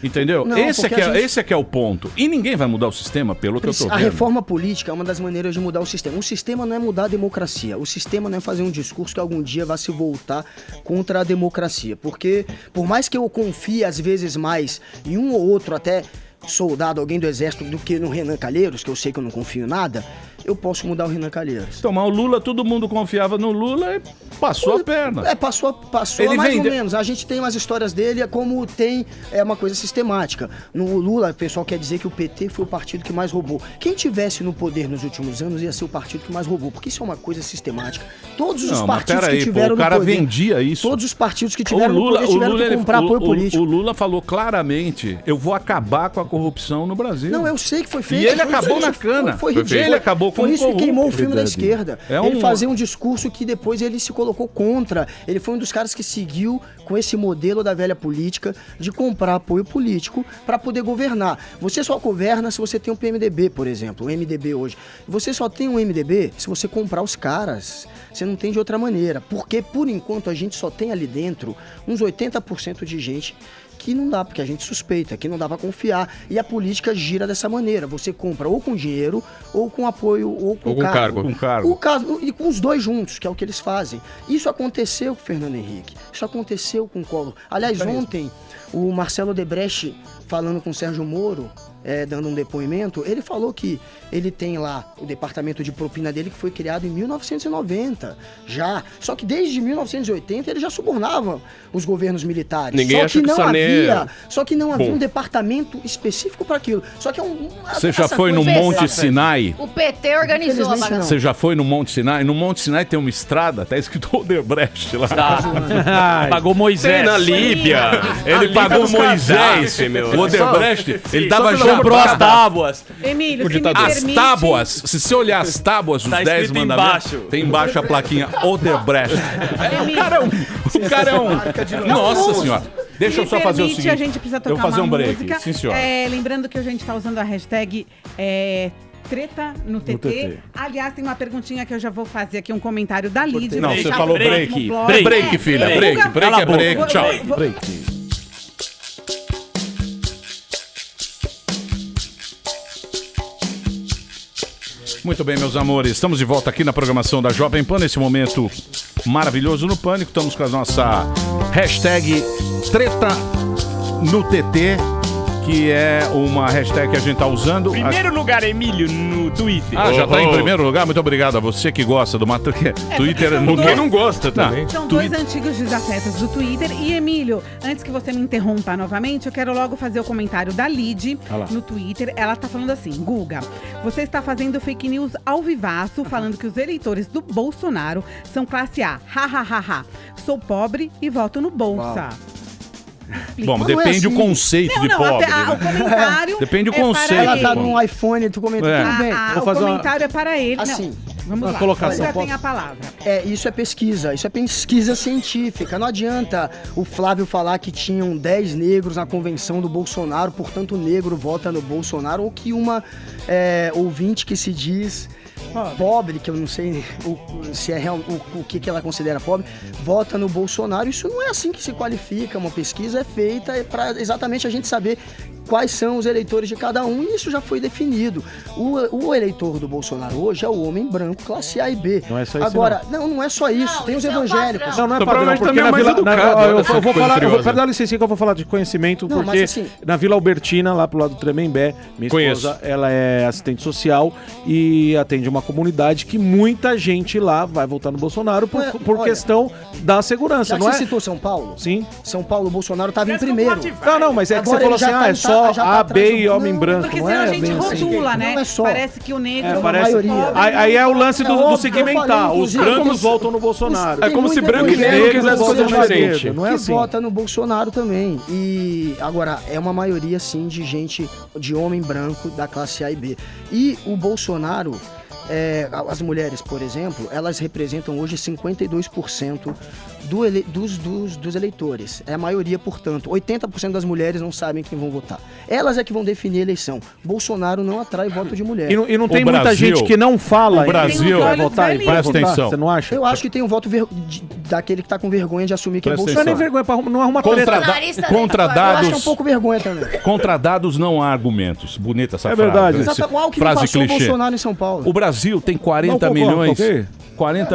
Entendeu? Não, esse é que é o ponto. E ninguém vai mudar o sistema, pelo que eu tô vendo. A reforma política é uma das maneiras de mudar o sistema. O sistema não é mudar a democracia. O sistema não é fazer um discurso que algum dia vai se voltar contra a democracia. Porque, por mais que eu confie, às vezes, mais em um ou outro, até soldado, alguém do exército, do que no Renan Calheiros, que eu sei que eu não confio em nada, eu posso mudar o Renan Calheiros. Então, mas o Lula, todo mundo confiava no Lula e passou a perna. Passou Ele mais vende... ou menos. A gente tem umas histórias dele, como tem uma coisa sistemática. No Lula, o pessoal quer dizer que o PT foi o partido que mais roubou. Quem tivesse no poder nos últimos anos ia ser o partido que mais roubou, porque isso é uma coisa sistemática. Todos os partidos que tiveram o cara no poder... vendia isso. Todos os partidos que tiveram no poder tiveram que comprar apoio político. O Lula falou claramente, eu vou acabar com a corrupção no Brasil. Não, eu sei que foi feito. E ele acabou na cana. Ele acabou com Foi isso que queimou o filme da Verdade. esquerda. Ele fazia um discurso que depois ele se colocou contra. Ele foi um dos caras que seguiu com esse modelo da velha política de comprar apoio político para poder governar. Você só governa se você tem um PMDB, por exemplo, o MDB hoje. Você só tem um MDB se você comprar os caras. Você não tem de outra maneira. Porque, por enquanto, a gente só tem ali dentro uns 80% de gente que não dá, porque a gente suspeita, que não dá pra confiar. E a política gira dessa maneira. Você compra ou com dinheiro, ou com apoio, ou com cargo. Com cargo. E com os dois juntos, que é o que eles fazem. Isso aconteceu com o Fernando Henrique. Isso aconteceu com o Collor. Aliás, ontem, o Marcelo Odebrecht, falando com o Sérgio Moro, dando um depoimento, ele falou que ele tem lá o departamento de propina dele que foi criado em 1990, já. Só que desde 1980 ele já subornava os governos militares. Ninguém acha que Só que não havia um departamento específico para aquilo. Só que Você já foi no Monte Sinai? O PT organizou a bagaça. Você já foi no Monte Sinai? No Monte Sinai tem uma estrada, tá escrito Odebrecht lá. Pagou Moisés. Tem na Líbia. Ele pagou Moisés. O Odebrecht, ele dava já as tábuas. Emílio, se me as permite... tábuas, se você olhar as tábuas, os 10 mandamentos, embaixo. tem embaixo a plaquinha Odebrecht. O cara é um... Nossa senhora. Deixa eu só fazer o seguinte. A gente precisa tocar fazer um break. música. Sim, senhora. Lembrando que a gente está usando a hashtag Treta no TT. Aliás, tem uma perguntinha que eu já vou fazer aqui, um comentário da Lídia. Não, você falou break. Break. Break, filha. Break é break. Tchau. Break. Muito bem, meus amores, estamos de volta aqui na programação da Jovem Pan, nesse momento maravilhoso no Pânico. Estamos com a nossa hashtag Treta no TT, que é uma hashtag que a gente está usando. Primeiro lugar, Emílio, no Twitter. Já está em primeiro lugar? Muito obrigado a você que gosta do Twitter. Quem não gosta também. São dois antigos desafetos do Twitter. E, Emílio, antes que você me interrompa novamente, eu quero logo fazer o comentário da Lid no Twitter. Ela tá falando assim: Guga, você está fazendo fake news ao vivaço, falando que os eleitores do Bolsonaro são classe A. Ha. Sou pobre e voto no Bolsa. Bom, depende do conceito de pobre. O comentário depende do conceito. Ela tá no iPhone, tu comentou tudo bem. O comentário é para ele. Assim, vamos lá, colocação, já tem a palavra. Isso é pesquisa científica. Não adianta o Flávio falar que tinham 10 negros na convenção do Bolsonaro, portanto o negro vota no Bolsonaro, ou que uma ouvinte que se diz pobre, que eu não sei se é real, o que ela considera pobre, vota no Bolsonaro. Isso não é assim que se qualifica. Uma pesquisa é feita para exatamente a gente saber quais são os eleitores de cada um, e isso já foi definido. O eleitor do Bolsonaro hoje é o homem branco, classe A e B. Não é só isso. Agora, não é só isso. Tem os evangélicos. Não é padrão, porque na Vila... Eu vou falar, dar licença que eu vou falar de conhecimento, porque assim, na Vila Albertina, lá pro lado do Tremembé, minha esposa, ela é assistente social e atende uma comunidade que muita gente lá vai votar no Bolsonaro por questão da segurança, já não é? Você citou São Paulo? Sim. São Paulo, o Bolsonaro estava em primeiro. Não, mas é que você falou assim, é só A, B e homem branco, porque não é? Porque senão a gente rotula, né? Não é só. Parece que o negro é a maioria. Aí é o lance do segmentar. Os brancos votam no Bolsonaro. É como se branco e negro quisessem coisa diferente. Não é assim. Vota no Bolsonaro também. E agora, é uma maioria, sim, de gente, de homem branco da classe A e B. E o Bolsonaro... as mulheres, por exemplo, elas representam hoje 52% dos eleitores. É a maioria, portanto. 80% das mulheres não sabem quem vão votar. Elas é que vão definir a eleição. Bolsonaro não atrai voto de mulher. E não tem muita gente que não fala. O Brasil vai votar e vai votar. Você não acha? Eu acho que tem um voto daquele que tá com vergonha de assumir que é Bolsonaro. Não é nem vergonha, não é uma treta. Contra dados. Eu acho que é um pouco vergonha também. Contra dados não há argumentos. Bonita essa frase. Verdade. Qual que frase passou o clichê. Bolsonaro em São Paulo? O Brasil tem 40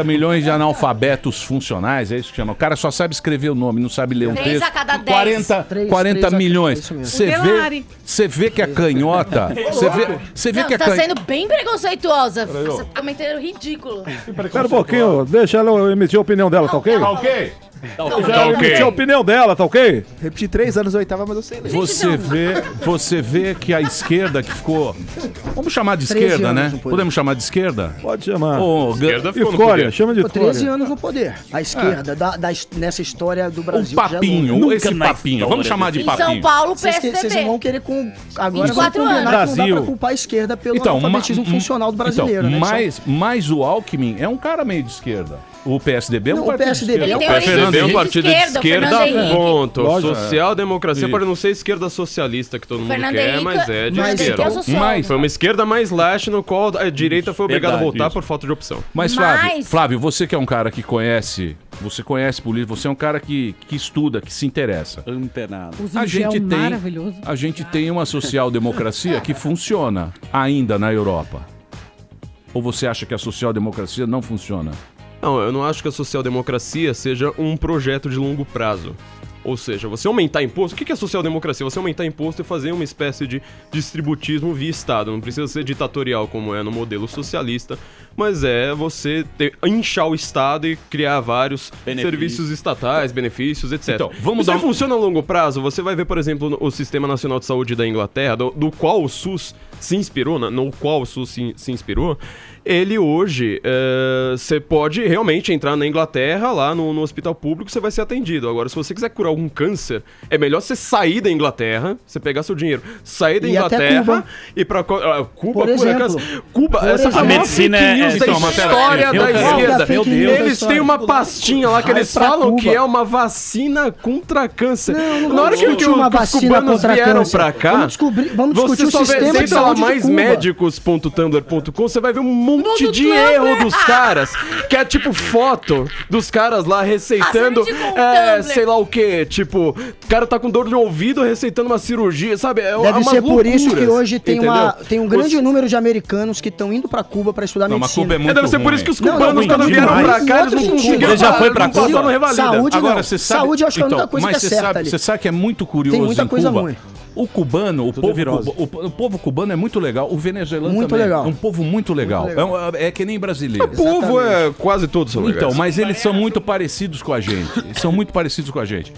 milhões de analfabetos funcionais, é isso que chama. O cara só sabe escrever o nome, não sabe ler um 3 texto. a cada 10. 40 milhões. Delari. Você vê que a canhota... Você vê que a Tá canhota... sendo bem preconceituosa. Esse comentário ridículo. Espera um pouquinho, deixa ela emitir a opinião dela, tá ok? Tá ok? Já emitir a opinião dela, tá ok? Repeti 3 anos, 8ª, mas eu sei ler. Você vê que a esquerda que ficou... Vamos chamar de esquerda, né? Podemos chamar de esquerda? Pode chamar. Esquerda ficou Escória, chama de escória. 13 anos no poder. A esquerda, nessa história do Brasil. Um papinho, esse papinho. Vamos chamar de Em papinho. São Paulo, PSDB. Vocês vão querer agora 24 combinar anos. que não dá pra culpar a esquerda pelo analfabetismo funcional do brasileiro, né? Mas o Alckmin é um cara meio de esquerda. O PSDB é um partido de esquerda. Ele tem O PSDB é um partido de esquerda, Fernando ponto. Social-democracia pode não ser esquerda socialista que todo mundo quer, mas é de esquerda. Mas foi uma esquerda mais laxa no qual a direita foi obrigada a votar por falta de opção. Mas Flávio, você que é um cara que conhece, você conhece política, você é um cara que estuda, que se interessa. Antenado. A gente tem uma social-democracia que funciona ainda na Europa. Ou você acha que a social-democracia não funciona? Não, eu não acho que a social-democracia seja um projeto de longo prazo. Ou seja, você aumentar imposto... O que é social-democracia? Você aumentar imposto e fazer uma espécie de distributismo via Estado. Não precisa ser ditatorial como é no modelo socialista, mas é você inchar o Estado e criar vários serviços estatais, benefícios, etc. Então, Isso funciona a longo prazo. Você vai ver, por exemplo, o Sistema Nacional de Saúde da Inglaterra, do qual o SUS se inspirou, no qual o SUS se inspirou. Ele hoje, você pode realmente entrar na Inglaterra, lá no hospital público, você vai ser atendido. Agora, se você quiser curar algum câncer, é melhor você sair da Inglaterra, você pegar seu dinheiro, sair da Inglaterra e pra Cuba cura câncer. Cuba, essa a medicina da história da esquerda. Eles têm uma pastinha lá que eles falam que é uma vacina contra câncer. Na hora que os cubanos vieram pra cá, vamos discutir o sistema de saúde de Cuba. maismedicos.tumblr.com, você vai ver um monte de erro dos caras, que é tipo foto dos caras lá receitando, sei lá o que, tipo, o cara tá com dor de ouvido receitando uma cirurgia, sabe? Deve ser por isso que hoje tem um grande número de americanos que estão indo pra Cuba pra estudar medicina. Cuba é muito deve ser por isso que os cubanos, quando vieram pra cá, eles não conseguiram. Você já foi pra Cuba? Saúde Agora, não. você sabe, Saúde eu acho que é a única coisa que é certa ali. Você sabe que é muito curioso Tem muita coisa ruim. O cubano, o povo cubano é muito legal. O venezuelano muito também. legal. É um povo muito legal. É que nem brasileiro. O povo quase todos são legais. Então, mas eles são muito parecidos com a gente.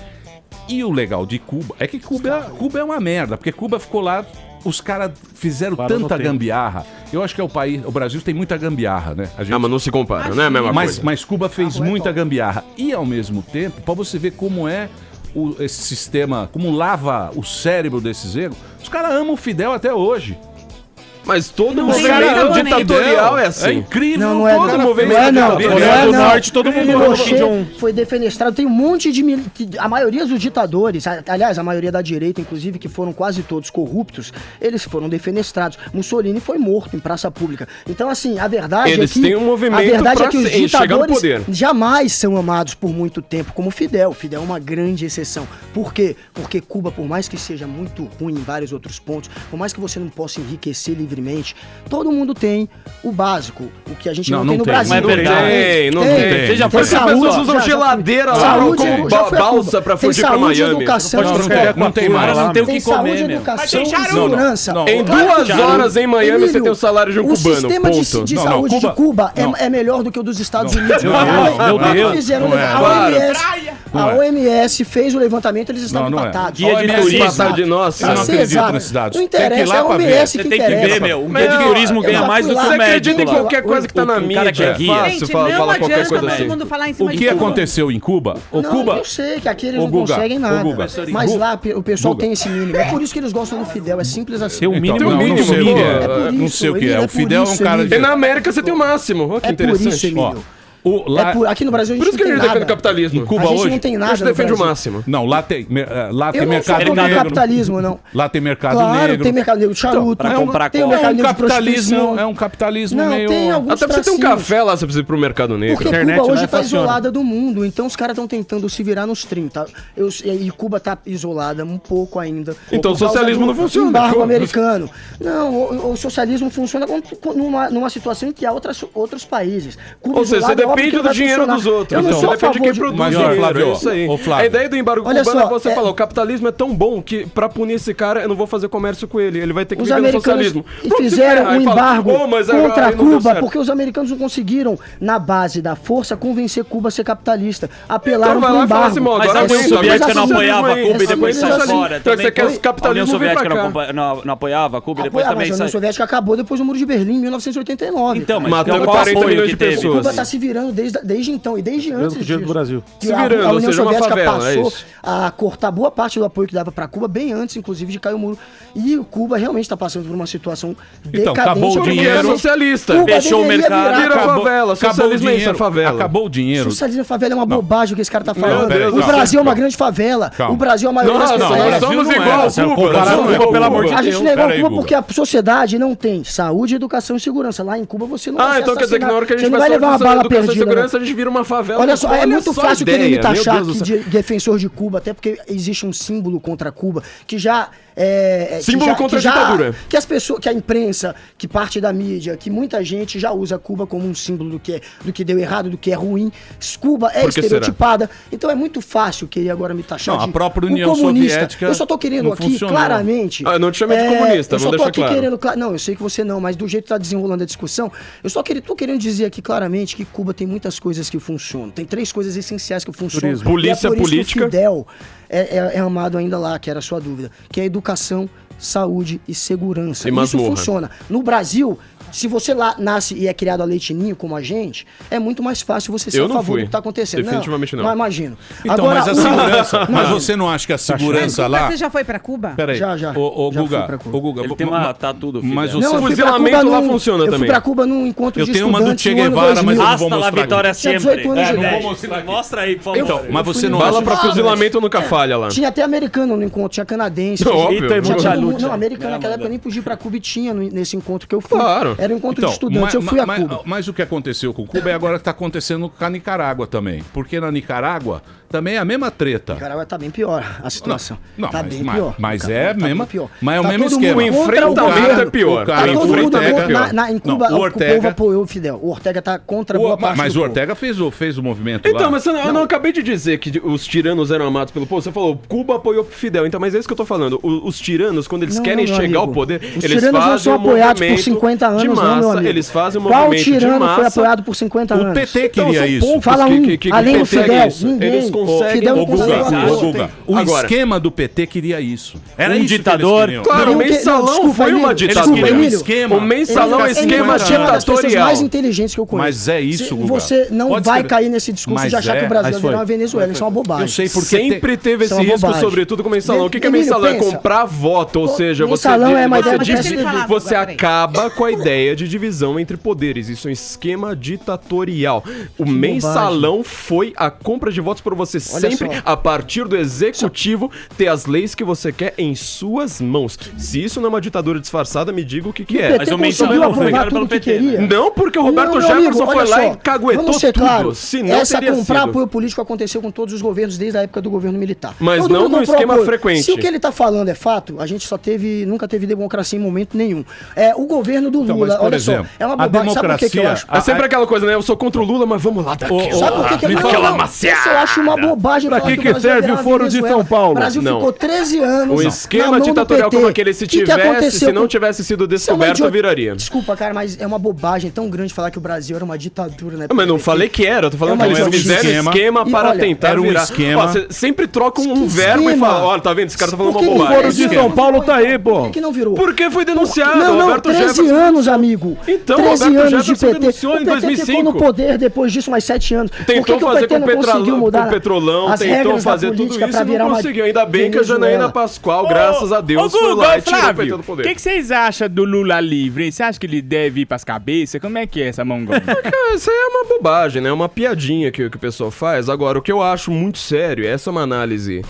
E o legal de Cuba é que Cuba é uma merda, porque Cuba ficou lá, os caras fizeram tanta gambiarra. Eu acho que o Brasil tem muita gambiarra, né? Mas não se compara, não é a mesma coisa. Mas Cuba fez muita gambiarra. E ao mesmo tempo, pra você ver como é esse sistema, como lava o cérebro desses egos, os caras amam o Fidel até hoje. Mas todo movimento ditatorial é assim. É incrível. Não é todo movimento Coreia do Norte, todo mundo foi defenestrado. Tem um monte de... A maioria dos ditadores, aliás, a maioria da direita, inclusive, que foram quase todos corruptos, eles foram defenestrados. Mussolini foi morto em praça pública. Então, assim, a verdade eles é que... têm um movimento a verdade pra é que os chegar no ditadores poder. jamais são amados por muito tempo, como Fidel. Fidel é uma grande exceção. Por quê? Porque Cuba, por mais que seja muito ruim em vários outros pontos, por mais que você não possa enriquecer livremente, todo mundo tem o básico, o que a gente não tem no Brasil. Não é verdade. Não tem. Você já foi as pessoas usam geladeira lá como balsa pra fugir pra Miami. Educação, não tem mais. Não tem o que saúde, comer, educação e segurança. Em 2 horas em Miami você tem o salário de um cubano. O sistema de saúde de Cuba é melhor do que o dos Estados Unidos. Meu Deus. A OMS fez o levantamento, eles estavam empatados. Guia de turismo de nós. Eu não acredito nesses dados. Não interessa, é a OMS que tem que ver, meu. O guia de turismo ganha mais do que o médico. Você acredita em qualquer coisa que tá na mídia? É fácil falar qualquer coisa assim. O que aconteceu em Cuba? Eu sei que aqui eles não conseguem nada. Mas lá o pessoal tem esse mínimo. É por isso que eles gostam do Fidel, é simples assim. Tem o mínimo. Não sei o que é. O Fidel é um cara... E na América você tem o máximo. Olha que interessante. Aqui no Brasil a gente por isso que a gente defende o capitalismo. Em Cuba hoje não tem nada. A gente defende o máximo. Não, lá tem eu mercado não negro. Capitalismo, não. Lá tem mercado claro, negro. tem mercado negro de charuto. Tem o mercado negro de prostituição. É um capitalismo não, meio... Tem alguns até pra você ter um café lá, você precisa ir pro mercado negro. Porque Cuba hoje tá isolada do mundo, então os caras estão tentando se virar nos 30. E Cuba tá isolada um pouco ainda. Então o socialismo não funciona. Embargo americano. Não, o socialismo funciona numa situação em que há outros países. Ou seja, você depende do dinheiro dos outros. Eu não sou a depende de quem produz dinheiro. É isso aí. A ideia do embargo cubano é você falar, o capitalismo é tão bom que pra punir esse cara eu não vou fazer comércio com ele. Ele vai ter que viver no socialismo. Os fizeram um embargo contra Cuba porque os americanos não conseguiram, na base da força, convencer Cuba a ser capitalista. Apelaram pro embargo. Mas a União Soviética não apoiava Cuba e depois saiu fora. Você quer os capitalismo A União Soviética não apoiava Cuba e depois também saiu. A União Soviética acabou depois do Muro de Berlim, em 1989. Então, mas matando 40 milhões de pessoas. Cuba tá se virando desde então, e desde antes disso. Do Brasil. Se virando, a União Soviética passou é a cortar boa parte do apoio que dava pra Cuba, bem antes, inclusive, de cair o muro. E Cuba realmente está passando por uma situação decadente. Acabou o dinheiro. É socialista. Cuba fechou o mercado. Vira favela. Socialismo é favela. Acabou o dinheiro. Socialismo é favela é uma bobagem o que esse cara tá falando. Não, o Brasil é uma grande favela. O Brasil é a maioria das pessoas. Nós somos igual a Cuba. Pelo amor de Deus. A gente negou Cuba porque a sociedade não tem saúde, educação e segurança. Lá em Cuba você não vai ser então quer dizer que na hora que a gente vai levar uma bala perdida segurança, a gente vira uma favela. Olha só, é muito fácil querer me taxar aqui de defensor de Cuba, até porque existe um símbolo contra Cuba, que já... símbolo contra a ditadura. Que as pessoas, que a imprensa, que parte da mídia, que muita gente já usa Cuba como um símbolo do que deu errado, do que é ruim. Cuba é estereotipada. Então é muito fácil querer agora me taxar a própria União comunista. Soviética. Eu só tô querendo aqui, funcionou. claramente... não te chamei de comunista, vamos deixar claro. Não, eu sei que você não, mas do jeito que tá desenrolando a discussão, eu só tô querendo dizer aqui claramente que Cuba tem muitas coisas que funcionam. Tem 3 coisas essenciais que funcionam. Polícia, política. O Fidel é amado ainda lá, que era a sua dúvida, que é educação, saúde e segurança. Isso funciona. No Brasil, se você lá nasce e é criado a leite ninho como a gente, é muito mais fácil você ser a favor do que está acontecendo. Definitivamente não. Não imagino. Então, agora, mas a segurança... mas você não acha que a segurança lá... Você já foi pra Cuba? Peraí. Já. O Guga, ele tem tá tudo. Mas o fuzilamento lá funciona também. Eu fui pra Cuba num encontro de estudantes. Eu tenho uma do Che Guevara, mas eu não vou mostrar. Vitória sempre. Não vou mostrar aqui. Mostra aí, por favor. Então, mas você não bala pra fuzilamento nunca falha lá. Tinha até americano no encontro, tinha canadense. Óbvio. Não, americano naquela época nem podia ir pra Cuba e tinha nesse encontro que eu fui. Claro. Era um encontro de estudantes, eu fui a Cuba. Mas o que aconteceu com Cuba é agora que está acontecendo com a Nicarágua também. Porque na Nicarágua também é a mesma treta. Nicarágua tá bem pior a situação. Não, tá bem pior. Mas é mesmo. Mas é o tá mesmo esquema. O enfrentamento é pior. Tá todo mundo em Cuba, o povo apoiou o Fidel. O Ortega tá contra boa parte Mas do o Ortega fez o movimento então, lá. Mas eu não acabei de dizer que os tiranos eram amados pelo povo. Você falou, Cuba apoiou o Fidel. Então, mas é isso que eu tô falando. Os tiranos, quando eles querem chegar ao poder, eles fazem um movimento 50 anos, de massa. Eles fazem um movimento de massa. Qual tirano foi apoiado por 50 anos? O PT queria isso. Fala além do Fidel. Eles conseguem... O esquema do PT queria isso. Era isso ditador. Claro, o mensalão foi uma ditadura. O mensalão é esquema ditatorial. Mais inteligentes que eu conheço. Mas é isso, Guga. Você não vai cair nesse discurso de achar que o Brasil é uma Venezuela. Isso é uma bobagem. Eu sei porque sempre teve esse risco, sobretudo com o mensalão. O que é mensalão? É comprar voto, ou seja, você acaba com a ideia de divisão entre poderes. Isso é um esquema ditatorial. O mensalão foi a compra de votos para você sempre, a partir do executivo, ter as leis que você quer em suas mãos. Se isso não é uma ditadura disfarçada, me diga o que é. Mas o mensalão foi criado pelo PT. Não, porque o Roberto Jefferson foi lá e caguetou tudo. Claro, essa comprar apoio político aconteceu com todos os governos desde a época do governo militar. Mas não no esquema frequente. Se o que ele está falando é fato, a gente nunca teve democracia em momento nenhum. O governo do Lula, olha só, é uma bobagem. Sabe por que eu acho? É sempre aquela coisa, né? Eu sou contra o Lula, mas vamos lá daqui. Sabe por que eu acho uma bobagem? Pra que serve o Foro de São Paulo? O Brasil ficou 13 anos. O esquema ditatorial como aquele, se não tivesse sido descoberto, viraria. Desculpa, cara, mas é uma bobagem tão grande falar que o Brasil era uma ditadura, né? Mas não falei que era, eu tô falando que eles fizeram esquema para tentar virar. Você sempre troca um verbo e fala, olha, tá vendo? Esse cara tá falando uma bobagem. O Foro de São Paulo tá aí, pô. Por que não virou? Porque foi denunciado. Não, 13 anos, amigo. Então, 13 Roberto anos de Jefferson PT. denunciou em 2005. Ficou no poder depois disso mais 7 anos. Tentou fazer com o Petrolão, tentou fazer tudo isso e não conseguiu. Ainda bem que a Janaína Pascoal, graças a Deus, foi lá e tirou o PT do poder. O que vocês acham do Lula livre? Você acha que ele deve ir pras cabeças? Como é que é essa mongol? Isso aí é uma bobagem, né? É uma piadinha que o pessoal faz. Agora, o que eu acho muito sério, essa é uma análise...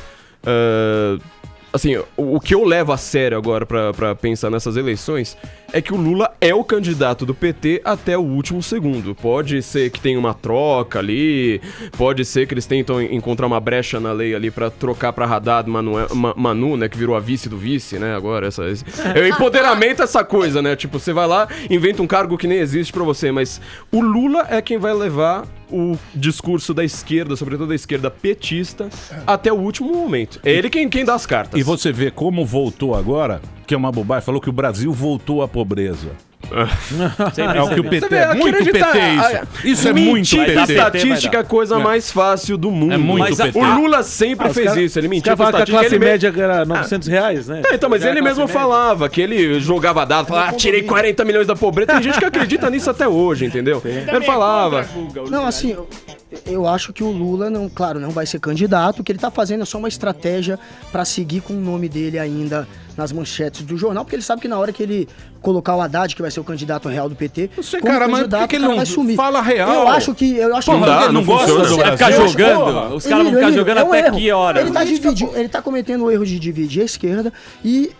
Assim, o que eu levo a sério agora pra pensar nessas eleições é que o Lula é o candidato do PT até o último segundo. Pode ser que tenha uma troca ali, pode ser que eles tentam encontrar uma brecha na lei ali pra trocar pra Haddad Manu, né, que virou a vice do vice, né, agora. O empoderamento é essa coisa, né, tipo, você vai lá, inventa um cargo que nem existe pra você, mas o Lula é quem vai levar o discurso da esquerda, sobretudo da esquerda petista, até o último momento. É ele quem dá as cartas. E você vê como voltou agora, que é uma bobagem, falou que o Brasil voltou à pobreza. É o que o PT é muito PT isso. Isso é muito PT. A estatística é a coisa mais fácil do mundo. É muito PT. O Lula sempre fez isso. Ele mentiu. Quer falar que a classe média era R$900, né? Então, mas ele mesmo falava que ele jogava dado, falava, tirei 40 milhões da pobreza. Tem gente que acredita nisso até hoje, entendeu? Ele falava. Não, assim, eu acho que o Lula, não vai ser candidato. O que ele tá fazendo é só uma estratégia pra seguir com o nome dele ainda nas manchetes do jornal, porque ele sabe que na hora que ele colocar o Haddad, que vai ser o candidato real do PT, cara, mas por que ele não fala real? Eu acho que não gosta do Brasil. Ficar jogando. Os caras vão ficar jogando até que hora? Ele tá cometendo o erro de dividir a esquerda e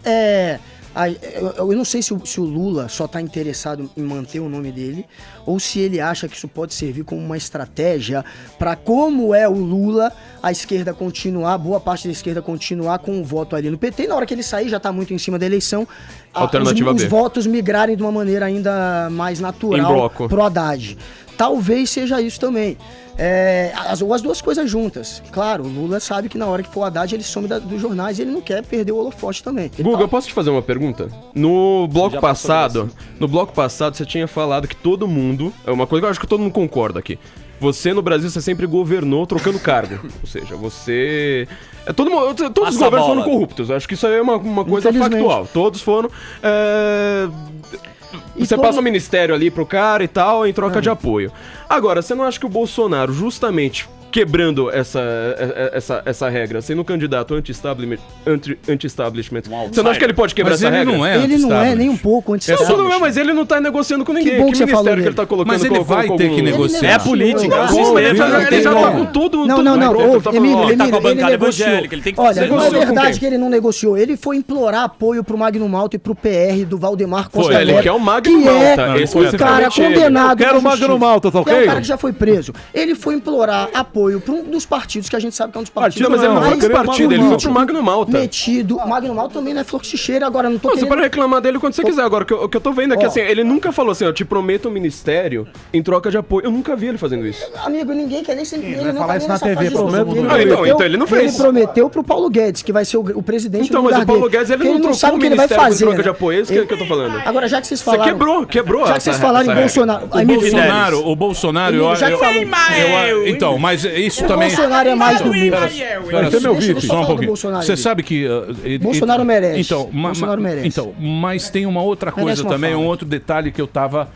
Eu não sei se o Lula só está interessado em manter o nome dele, ou se ele acha que isso pode servir como uma estratégia para, como é o Lula, a esquerda continuar, boa parte da esquerda continuar com o voto ali no PT, e na hora que ele sair, já está muito em cima da eleição, os votos migrarem de uma maneira ainda mais natural pro Haddad. Talvez seja isso também. As duas coisas juntas. Claro, o Lula sabe que na hora que for o Haddad ele some dos jornais e ele não quer perder o holofote também. Guga, eu posso te fazer uma pergunta? No bloco passado você tinha falado que todo mundo, é uma coisa que eu acho que todo mundo concorda aqui. Você no Brasil você sempre governou trocando cargo. Ou seja, você... todos os governos foram corruptos. Eu acho que isso aí é uma coisa factual. Todos foram... Você passa o ministério ali pro cara e tal, em troca de apoio. Agora, você não acha que o Bolsonaro, justamente quebrando essa regra, sendo um candidato anti-establishment, você não acha que ele pode quebrar essa regra? Ele não é nem um pouco anti-establishment. Mas ele não tá negociando com ninguém. Que bom que você falou que ele tá colocando? Mas ele vai ter que negociar. É política. Ele já tá com tudo. Não. Emílio, ele negociou. Olha, não é verdade que ele não negociou. Ele foi implorar apoio pro Magno Malta e pro PR do Valdemar Costa Neto. Ele quer o Magno Malta. Esse o cara condenado. Quero o Magno Malta, tá ok? É o cara que já foi preso. Ele foi implorar apoio para um dos partidos que a gente sabe que é um dos partidos. Mas ele não foi pro partido, ele foi pro Magno Malta. Metido. O Magno Malta também não é fluxicheira, agora não tô querendo... Você pode reclamar dele quando você quiser. Agora, o que eu tô vendo é que assim, ele nunca falou assim, eu te prometo um ministério em troca de apoio. Eu nunca vi ele fazendo isso. Amigo, ninguém quer nem ser... Ele não falar isso na TV, então ele não fez. Ele prometeu pro Paulo Guedes, que vai ser o presidente do lugar dele. Então, mas o Paulo Guedes, ele não trocou o ministério em troca de apoio, é isso que eu tô falando. Agora, já que vocês falaram... Você quebrou já que vocês falaram em Bolsonaro... O Bolsonaro... Então, mas isso também... O Bolsonaro é mais do mesmo. Você sabe que... Bolsonaro merece. Então, Bolsonaro merece. Então, mas tem uma outra coisa também, um outro detalhe que eu tava...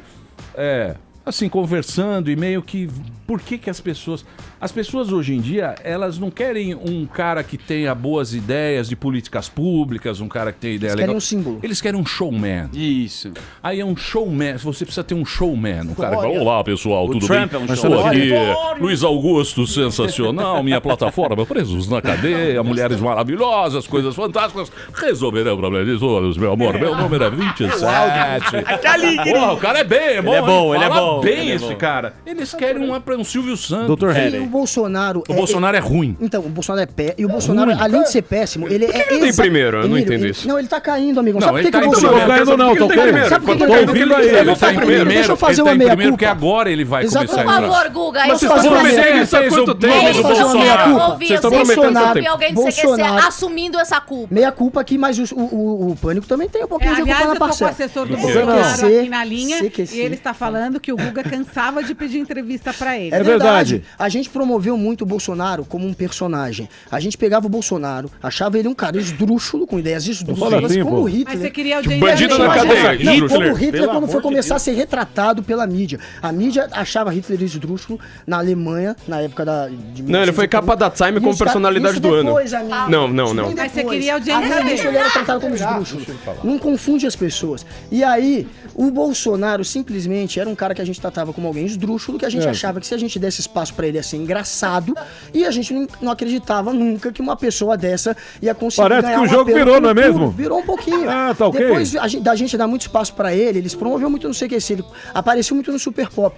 assim, conversando e meio que... Por que as pessoas... As pessoas hoje em dia, elas não querem um cara que tenha boas ideias de políticas públicas, um cara que tenha ideia legal. Eles querem um símbolo. Eles querem um showman. Isso. Aí é um showman, você precisa ter um showman. Um cara que fala, olá pessoal, tudo Trump bem? É um Estou aqui, Luiz Augusto, sensacional, minha plataforma, presos na cadeia, mulheres maravilhosas, coisas fantásticas, resolverão problemas todos, meu amor. Meu número é 27. Pô, o cara é bem, é bom. Ele é bom. Bem esse cara. Eles querem um Silvio Santos. Dr. E o Bolsonaro... O Bolsonaro é ruim. Então, o Bolsonaro é pé. E o Bolsonaro, além de ser péssimo, ele é... Por que ele tem primeiro? Eu não entendo isso. Não, ele tá caindo, amigo. Não, sabe por que o Bolsonaro... Bolsonaro... Não, não, tô caindo. Sabe por que ele tá indo? Deixa eu fazer uma meia-culpa. Porque agora ele vai começar a entrar. Por favor, Guga. Mas vocês estão prometendo isso há quanto tempo? Vocês estão prometendo alguém do CQC assumindo essa culpa. Meia-culpa aqui, mas o Pânico também tem um pouquinho de culpa na parcela. Aliás, eu tô com o assessor do Bolsonaro aqui na linha e ele está falando que o Guga cansava de pedir entrevista pra ele. É verdade. A gente promoveu muito o Bolsonaro como um personagem. A gente pegava o Bolsonaro, achava ele um cara esdrúxulo, com ideias esdrúxulas, assim, como o Hitler. Mas você queria audiência. Bandido na cadeia. Como o Hitler, quando foi começar a ser retratado pela mídia. A mídia achava Hitler esdrúxulo na Alemanha, na época da... Não, ele foi capa da Time como personalidade do ano. Não. Mas você queria audiência dele. Ele era tratado como esdrúxulo. Não confunde as pessoas. E aí, o Bolsonaro simplesmente era um cara que a gente tratava como alguém esdrúxulo, que a gente achava que se a gente desse espaço pra ele ia ser engraçado, e a gente não acreditava nunca que uma pessoa dessa ia conseguir ganhar. Parece que o jogo virou, não é mesmo? Virou um pouquinho. Ah, tá ok. Depois da gente dar muito espaço pra ele, eles promoveram muito no CQC, ele apareceu muito no Super Pop.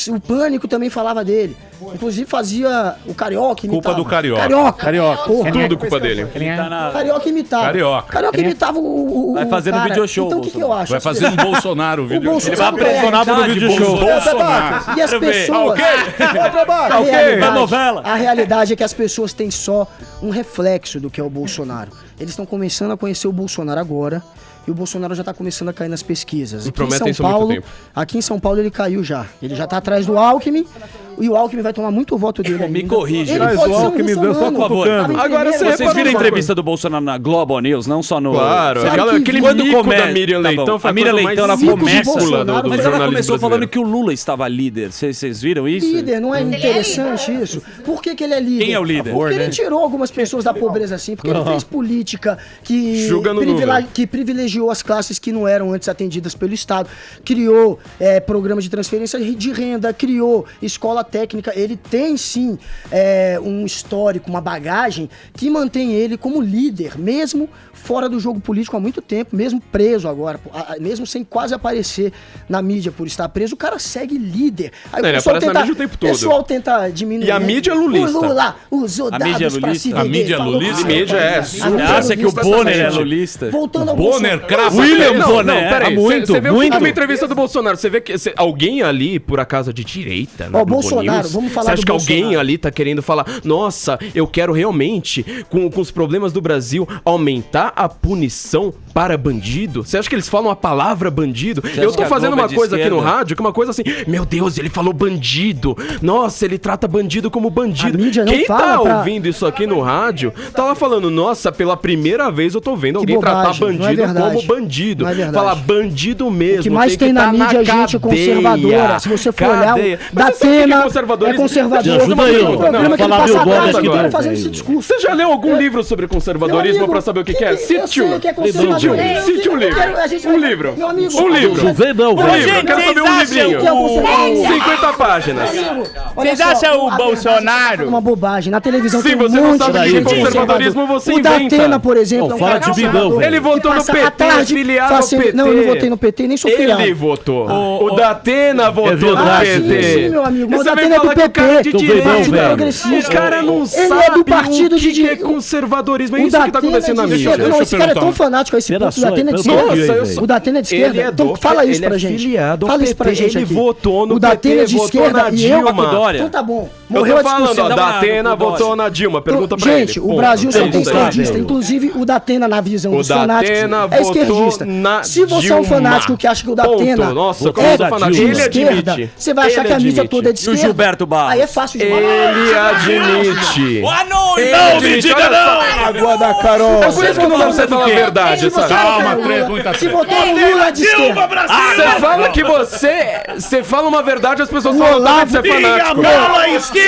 O Pânico também falava dele. Inclusive fazia o Carioca imitava. Culpa do Carioca. Carioca. Porra. Tudo culpa dele. Carioca imitava. Carioca imitava o vai fazer no video show. Então o que eu acho? Vai fazer um Bolsonaro, video show. Ele vai pressionar pro vídeo show. E as pessoas... A realidade é que as pessoas têm só um reflexo do que é o Bolsonaro. Eles estão começando a conhecer o Bolsonaro agora. E o Bolsonaro já tá começando a cair nas pesquisas. Aqui em São Paulo ele caiu já. Ele já tá atrás do Alckmin. E o Alckmin vai tomar muito voto dele. Me corrija. Ele pode ser por favor. Agora vocês viram a entrevista do Bolsonaro na Global News, não só no... Claro, aquele mico da Miriam Leitão foi a Miriam Leitão, ela começa... Mas ela começou falando que o Lula estava líder. Vocês viram isso? Líder, não é interessante isso? Por que ele é líder? Quem é o líder? Porque ele tirou algumas pessoas da pobreza assim, porque ele fez política que privilegiou as classes que não eram antes atendidas pelo Estado, criou programa de transferência de renda, criou escola técnica, ele tem sim um histórico, uma bagagem que mantém ele como líder, mesmo fora do jogo político há muito tempo, mesmo preso agora, mesmo sem quase aparecer na mídia por estar preso, o cara segue líder. Aí ele aparece na mídia o tempo todo. O pessoal tenta diminuir. E a mídia é lulista. O Lula usou dados pra se vender. A mídia é lulista? A mídia é. Você acha que o Bonner é lulista? Voltando ao Bonner, cravo. William Bonner. Não, peraí. muito, Você vê muito. uma entrevista do Bolsonaro, você vê que alguém ali, por acaso de direita, Ó, Bolsonaro, vamos falar você acha do que Bolsonaro. alguém ali tá querendo falar, nossa, eu quero realmente, com os problemas do Brasil, aumentar a punição para bandido? Você acha que eles falam a palavra bandido? Eu tô fazendo uma coisa aqui no rádio, que é uma coisa assim, meu Deus, ele falou bandido. Nossa, ele trata bandido como bandido. Quem tá ouvindo isso aqui no rádio, tá lá falando, nossa, pela primeira vez eu tô vendo alguém tratar bandido como bandido. Falar bandido mesmo. O que mais tem na mídia é gente conservadora. Se você for olhar, Datena é conservador. Ajuda aí, programa que ele passa atrás agora fazendo esse discurso. Você já leu algum livro sobre conservadorismo pra saber o que é? Cite um livro. Um livro. Um livro. Quero saber um livrinho. 50 páginas. Vocês acham o Bolsonaro uma bobagem? Na televisão tem você não sabe o que é conservadorismo, você inventa. O Datena, por exemplo, fala de bidão. Ele votou no PT, filiado ao PT. Não, eu não votei no PT, nem sou filiado. Ele votou. O Datena votou no PT. Sim, meu amigo. Mas o Você vem Datena é do falar que o cara é de PP. direita. O cara não sabe é do partido o que de é conservadorismo. É isso que tá acontecendo na mídia. Não, esse cara é tão fanático a esse ponto. O Datena é de esquerda. O Datena é de esquerda. Então fala isso pra gente. Fala isso pra gente. Ele votou no PT. O Datena é de esquerda e eu. Então tá bom. Morreu a discussão. O Datena votou na Dilma. Pergunta pra ele. Gente, o Brasil só tem esquerdista. Inclusive, o Datena, na visão dos fanáticos, é esquerdista. Se você é um fanático que acha que o Datena ele admite. você vai achar que a mídia toda é de esquerda. E o Gilberto Barros? Aí é fácil de falar. Ele admite. Não me diga não! Água da Carol. É por isso que não dá pra você falar a verdade, sabe? Calma, muita Se votou no Lula é de esquerda. Você fala que você fala uma verdade, as pessoas falam que você é fanático. bola esquerda!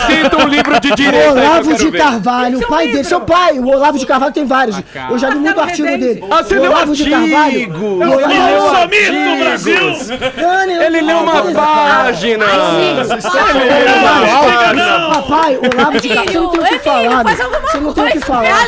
Cita um livro de direita. Olavo de Carvalho, o pai dele, seu pai. O Olavo de Carvalho tem vários. Eu já li muito artigo dele. Você leu artigo. Mito, Brasil! Ele leu uma página. Papai, Olavo de Carvalho, você não tem o que falar. Você não tem o que falar.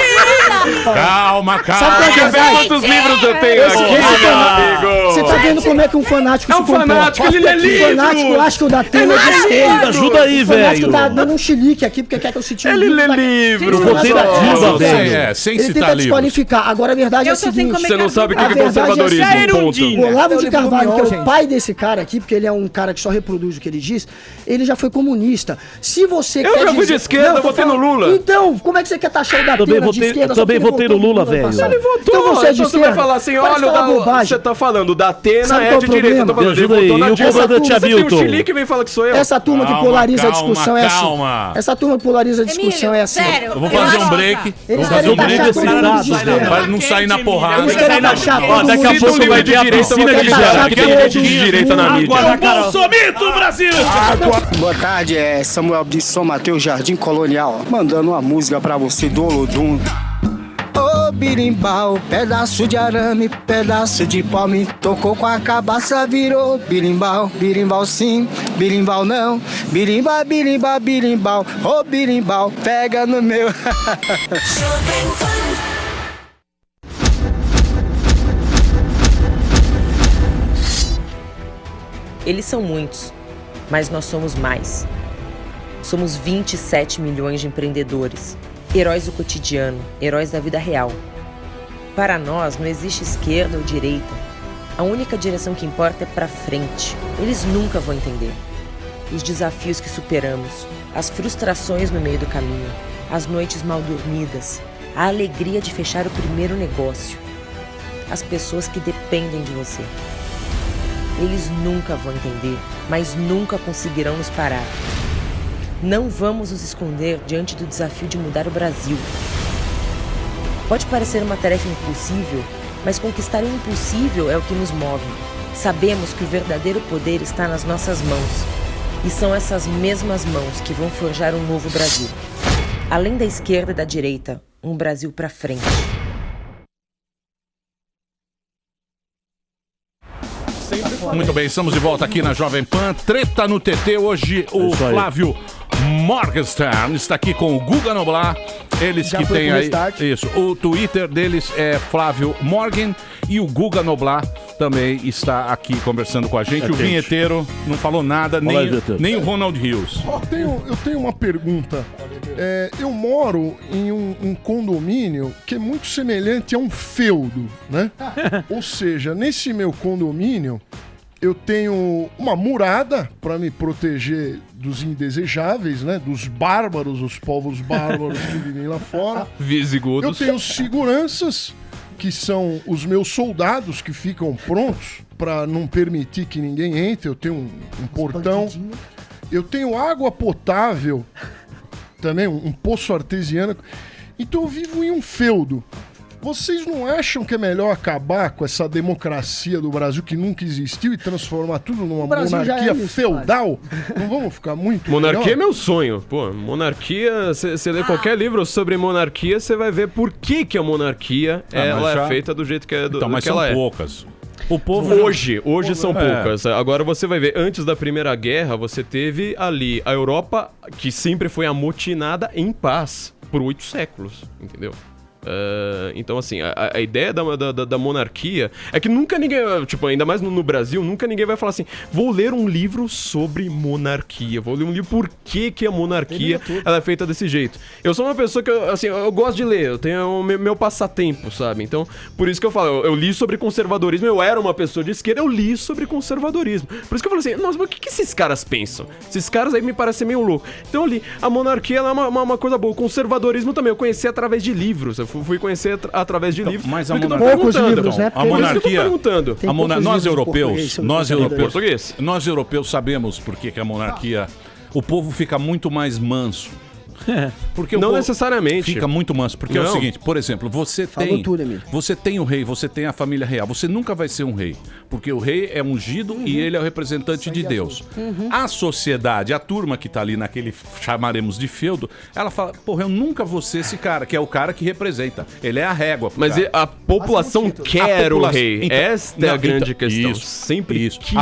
Calma. Quer ver quantos livros eu tenho aqui, meu amigo? Você tá vendo como é que um fanático se comporta? fanático, ele lê livros. O fanático acha que o Datena é de esquerda. Ajuda aí, velho. O fanático tá dando um chilique aqui porque quer que eu cite um Ele livro. lê livro. Eu votei na Dilma, velho. Sem Ele citar tenta livros. desqualificar. Agora a verdade é a seguinte. Você não sabe o que é verdade conservadorismo, é ponto. o Olavo de Carvalho, que é o pai desse cara aqui, porque ele é um cara que só reproduz o que ele diz, ele já foi comunista. Se você Eu já fui de esquerda, eu votei no Lula. Então, como é que você quer taxar o Datena de esquerda? Também votei no Lula, velho. Ele votou. Então você é de Então você vai esquerda? falar assim, Para de olha, falar bobagem. você tá falando, o Datena Sabe é qual de o direita. Eu problema? tô falando, ele Me ajuda aí. votou na E o Dilma. comandante Você tem um Hamilton? chilique e vem falar que sou eu. Essa turma que polariza a discussão é assim. Calma. Essa turma que polariza a discussão é assim. Sério, Eu vou fazer um break. Eles Vamos fazer um querem break taxar todo mundo de esquerda. para não sair na porrada. Eles querem taxar todo mundo daqui a de pouco esquerda. vai ter a piscina de taxar que tem gente de direita na mídia. Bolsomito, Brasil! Boa tarde, é Samuel de São Mateus, Jardim Colonial, mandando uma música pra você do Olodum. Ô birimbau, pedaço de arame, pedaço de pau me tocou com a cabaça, virou birimbau, birimbau sim, birimbau não, birimbau, birimbau, birimbau, ô birimbau, pega no meu. Eles são muitos, mas nós somos mais. Somos 27 milhões de empreendedores, heróis do cotidiano, heróis da vida real. Para nós não existe esquerda ou direita. A única direção que importa é para frente. Eles nunca vão entender. Os desafios que superamos, as frustrações no meio do caminho, as noites mal dormidas, a alegria de fechar o primeiro negócio, as pessoas que dependem de você. Eles nunca vão entender, mas nunca conseguirão nos parar. Não vamos nos esconder diante do desafio de mudar o Brasil. Pode parecer uma tarefa impossível, mas conquistar o impossível é o que nos move. Sabemos que o verdadeiro poder está nas nossas mãos. E são essas mesmas mãos que vão forjar um novo Brasil. Além da esquerda e da direita, um Brasil para frente. Muito bem, estamos de volta aqui na Jovem Pan. Treta no TT. Hoje o Flávio Morgenstern está aqui com o Guga Noblar. Eles já que têm aí. Isso. O Twitter deles é Flávio Morgan e o Guga Noblar também está aqui conversando com a gente. O vinheteiro não falou nada, nem o Ronald Rios. Eu tenho uma pergunta. Eu moro em um condomínio que é muito semelhante a um feudo, né? Ou seja, nesse meu condomínio eu tenho uma murada para me proteger dos indesejáveis, né? Dos bárbaros, os povos bárbaros que vivem lá fora. Visigodos. Eu tenho seguranças, que são os meus soldados que ficam prontos para não permitir que ninguém entre. Eu tenho um portão. Eu tenho água potável, também um poço artesiano. Então eu vivo em um feudo. Vocês não acham que é melhor acabar com essa democracia do Brasil que nunca existiu e transformar tudo numa monarquia feudal? Não vamos ficar muito Monarquia é meu sonho. Pô, monarquia, você lê qualquer livro sobre monarquia, você vai ver por que a monarquia é feita do jeito que é. Então, mas são poucas. O povo hoje são poucas. Agora você vai ver, antes da Primeira Guerra, você teve ali a Europa, que sempre foi amotinada em paz por 8 séculos, entendeu? Então, assim, a ideia da monarquia é que nunca ninguém, tipo, ainda mais no Brasil, nunca ninguém vai falar assim, vou ler um livro sobre monarquia, vou ler um livro por que a monarquia ela é feita desse jeito. Eu sou uma pessoa que, eu gosto de ler, eu tenho o meu passatempo, sabe? Então, por isso que eu falo, eu li sobre conservadorismo, eu era uma pessoa de esquerda, eu li sobre conservadorismo. Por isso que eu falo assim, nossa, mas o que esses caras pensam? Esses caras aí me parecem meio louco. Então eu li, a monarquia ela é uma coisa boa, o conservadorismo também, eu conheci através de livros, eu fui conhecer através de livros. Mas a monarquia, poucos livros, né? A monarquia, nós europeus, nós europeus sabemos por que a monarquia, o povo fica muito mais manso. Porque não necessariamente fica muito manso, porque é o seguinte, por exemplo, você tem o rei, você tem a família real, você nunca vai ser um rei, porque o rei é ungido e ele é o representante de Deus. A sociedade, a turma que tá ali naquele, chamaremos de feudo, ela fala, porra, eu nunca vou ser esse cara, que é o cara que representa, ele é a régua. Mas a população quer o rei, então, esta é a grande questão. Isso, sempre isso. Quis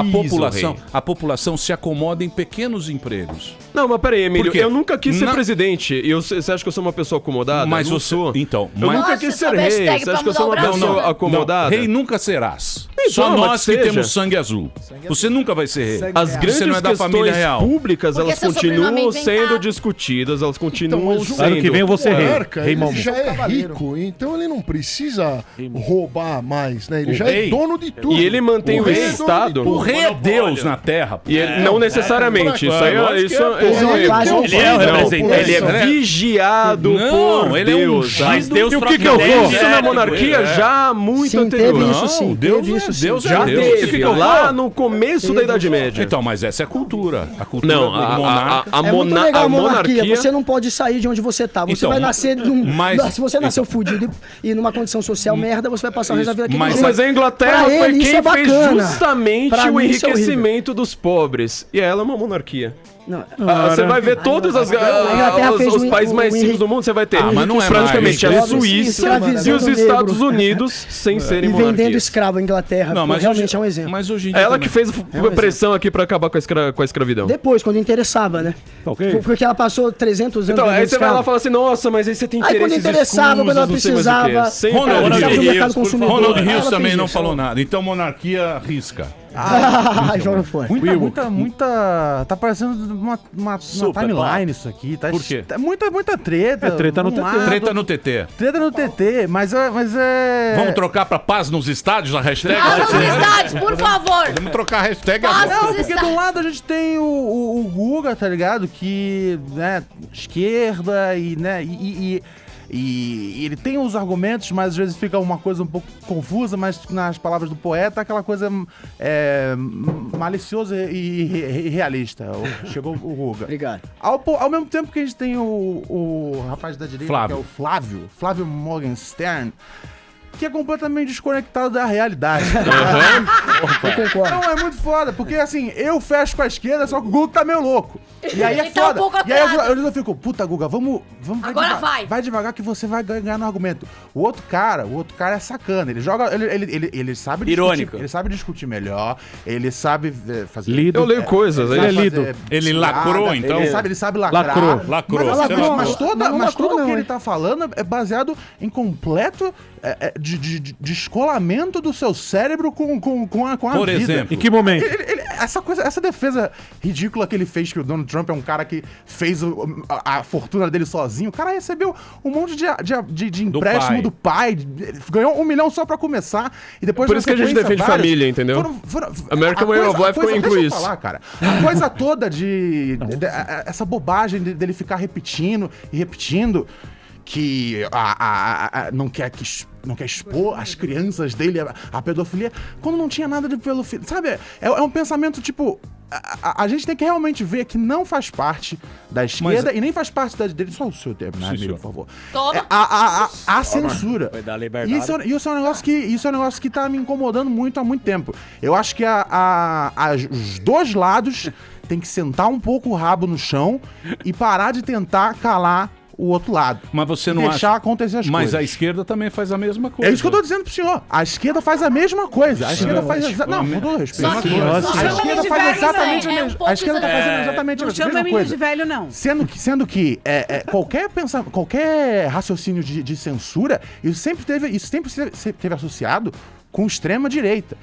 A população se acomoda em pequenos empregos. Não, mas peraí, Emílio, eu nunca quis ser presidente. Você acha que eu sou uma pessoa acomodada? Mas não você sou. Então, eu nunca quis ser rei. Você acha que eu sou uma pessoa acomodada? Rei nunca serás. Então, só nós que temos sangue azul. Você nunca vai ser rei. As grandes questões públicas, elas continuam sendo discutidas, elas continuam sendo. Ano que vem eu vou ser rei. Ele já é rico, então ele não precisa roubar mais, né? Ele já é dono de tudo. E ele mantém o Estado. O rei é Deus na Terra. E ele não necessariamente. Isso aí ele é o representante. Ele é vigiado por ele Deus. Mas Deus e o que eu vou? Isso na monarquia já muito anterior. Deus já teve. Lá no começo da Idade Média. Então, mas essa é a cultura. A cultura do monarca. É muito legal a monarquia. Você não pode sair de onde você tá. Você vai nascer se você nasceu fudido e numa condição social merda, você vai passar o resto da vida aqui. Mas a Inglaterra foi quem fez justamente o enriquecimento dos pobres. E ela é uma monarquia. Você vai ver todos os países mais ricos do mundo, você vai ter mas não é praticamente a Suíça e os Estados Unidos sem serem monarquias. E vendendo escravo à Inglaterra, realmente é um exemplo. Mas hoje em dia ela que fez pressão aqui pra acabar com a escravidão. Depois, quando interessava, né? Porque ela passou 300 anos. Então, aí você vai lá e fala assim, nossa, mas aí você tem interesses quando interessava, quando ela precisava. Ronald Rios também não falou nada. Então, monarquia risca. Joga fora. Muita. Tá parecendo uma timeline isso aqui. Tá, por quê? Muita treta. Treta no TT. Treta no TT. Treta no TT, mas é. Vamos trocar pra paz nos estádios a hashtag? Paz nos estádios, por favor. Vamos trocar a hashtag agora. Não, porque do lado a gente tem o Guga, tá ligado? Que, né, esquerda e, né, e ele tem os argumentos, mas às vezes fica uma coisa um pouco confusa, mas nas palavras do poeta, aquela coisa maliciosa e realista. Chegou o Guga. Obrigado. Ao mesmo tempo que a gente tem o rapaz da direita, Flávio. que é o Flávio Morgenstern, que é completamente desconectado da realidade. Eu concordo. Não, é muito foda, porque assim, eu fecho com a esquerda, só que o Guga tá meio louco. E aí é Ele tá um foda. pouco E aí atrás. eu fico, puta, Guga, vamos Agora vai. Vai devagar que você vai ganhar no argumento. O outro cara é sacana. Ele joga. Ele sabe discutir. Irônico. Ele sabe discutir melhor. Ele sabe fazer. Lido. Eu leio coisas, ele é lido. Ele lacrou, então? Ele sabe lacrar. Lacrou. Mas tudo que ele tá falando é baseado em completo descolamento do seu cérebro com a Por vida. exemplo. Em que momento? Essa defesa ridícula que ele fez, que o Donald Trump é um cara que fez a fortuna dele sozinho. O cara recebeu um monte de empréstimo do pai. Ganhou 1 milhão só pra começar. E depois Por isso que a gente defende família, entendeu? American Way of Life inclui isso. Falar, cara. A coisa toda essa bobagem dele ficar repetindo e repetindo que não quer expor as crianças dele a pedofilia, quando não tinha nada de pedofilia. Sabe? É um pensamento tipo... A gente tem que realmente ver que não faz parte da esquerda e nem faz parte da direita. Só o seu terminar, por favor. A censura. Vai dar liberdade. Isso é um negócio que tá me incomodando muito há muito tempo. Eu acho que os dois lados têm que sentar um pouco o rabo no chão e parar de tentar calar o outro lado. Mas você não deixar acha... acontecer as coisas. Mas a esquerda também faz a mesma coisa. É isso que eu tô dizendo pro senhor. A esquerda faz a mesma coisa. A esquerda faz... Não, com todo respeito. A esquerda faz exatamente a mesma coisa. A esquerda tá fazendo exatamente a mesma coisa. Não chama menino de velho, não. Sendo que qualquer raciocínio de censura, isso sempre teve associado com extrema-direita.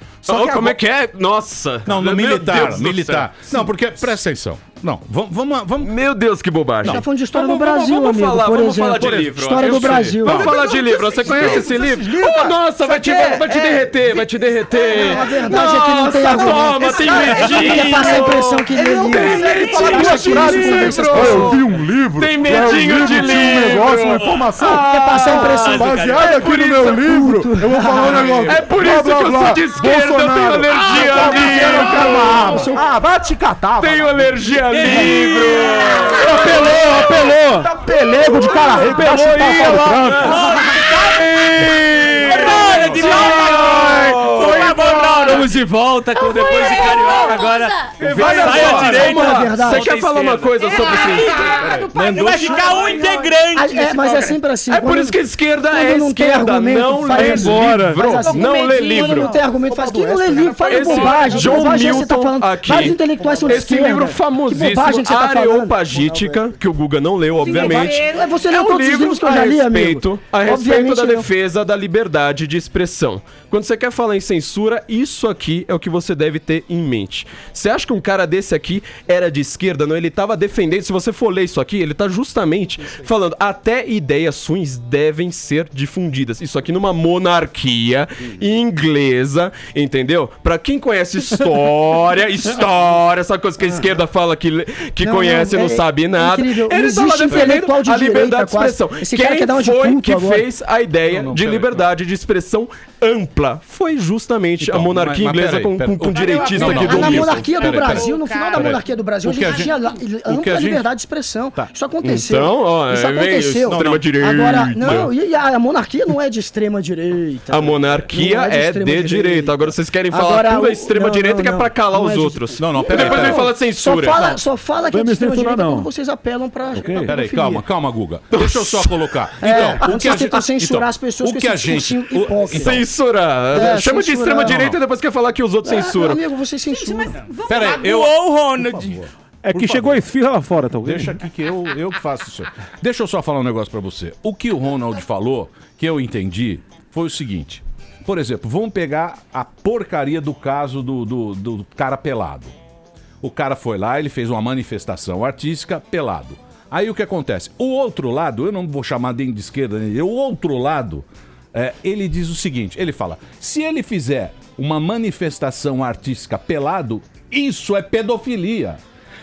Como é que é? Nossa! Não, no militar. Não, porque, presta atenção. Não, vamos... Meu Deus, que bobagem. Tá falando de história do Brasil, amigo. Vamos falar de livro. História do Brasil. Vamos falar de livro. Você conhece esse livro? Oh, nossa, vai te derreter, vai te derreter. A verdade é que não tem argumento. Toma, tem medinho. Ele quer passar a impressão que ele Eu vi um livro. Tem medinho de livro. Um negócio, uma informação. Quer passar a imprão. Baseado aqui no meu livro, eu vou falar um negócio. É por isso que eu sou de esquerda, eu tenho alergia a livro. Vai te catar. Tenho alergia a livro. Apelou. Tá pelego de cara rico. Apelou Vamos de volta com depois de Carioca. Agora sai à direita. Você quer falar uma coisa sobre isso? Vai ficar um integrante. Mas é sempre assim. É por isso que a esquerda é esquerda. Não lê livro. Não lê livro. Quando não tem argumento, faz quem não lê livro, faz bobagem. John Milton aqui. Vários intelectuais são de esquerda. Esse livro famosíssimo, Areopagítica, que o Guga não leu, obviamente. Você leu todos os livros que eu já li, amigo. A respeito da defesa da liberdade de expressão. Quando você quer falar em censura, isso aqui é o que você deve ter em mente. Você acha que um cara desse aqui era de esquerda? Não, ele tava defendendo, se você for ler isso aqui, ele tá justamente falando, até ideias ruins devem ser difundidas. Isso aqui numa monarquia inglesa, entendeu? Pra quem conhece história, essa coisa que a esquerda fala que conhece e não sabe nada. Ele tá lá defendendo a liberdade de expressão. Quem foi que fez a ideia de liberdade de expressão ampla? Foi justamente a monarquia inglesa com direitista aqui do Na monarquia do Brasil, no final da monarquia do Brasil, a gente tinha ampla liberdade de expressão. Isso aconteceu. Então, isso aconteceu. Extrema-direita. Agora, não, e a monarquia não é de extrema-direita. A monarquia é de direita. Agora vocês querem falar tudo é extrema-direita que é pra calar os outros. Não, peraí. Depois vem falar de censura. Só fala que é de extrema-direita quando vocês apelam pra... Peraí, calma, Guga. Deixa eu só colocar. Então, vocês tentam censurar as pessoas com esse discursinho hipócrita. Censurar. Chama de extrema-direita e depois quer falar que os outros censuram. Amigo, você censura. Peraí, Ronald. É que chegou a esfirra lá fora, tá? Deixa aqui que eu que faço isso. Deixa eu só falar um negócio pra você. O que o Ronald falou, que eu entendi, foi o seguinte. Por exemplo, vamos pegar a porcaria do caso do cara pelado. O cara foi lá, ele fez uma manifestação artística pelado. Aí o que acontece? O outro lado, eu não vou chamar de esquerda, o outro lado, ele diz o seguinte, ele fala, se ele fizer uma manifestação artística pelado, isso é pedofilia.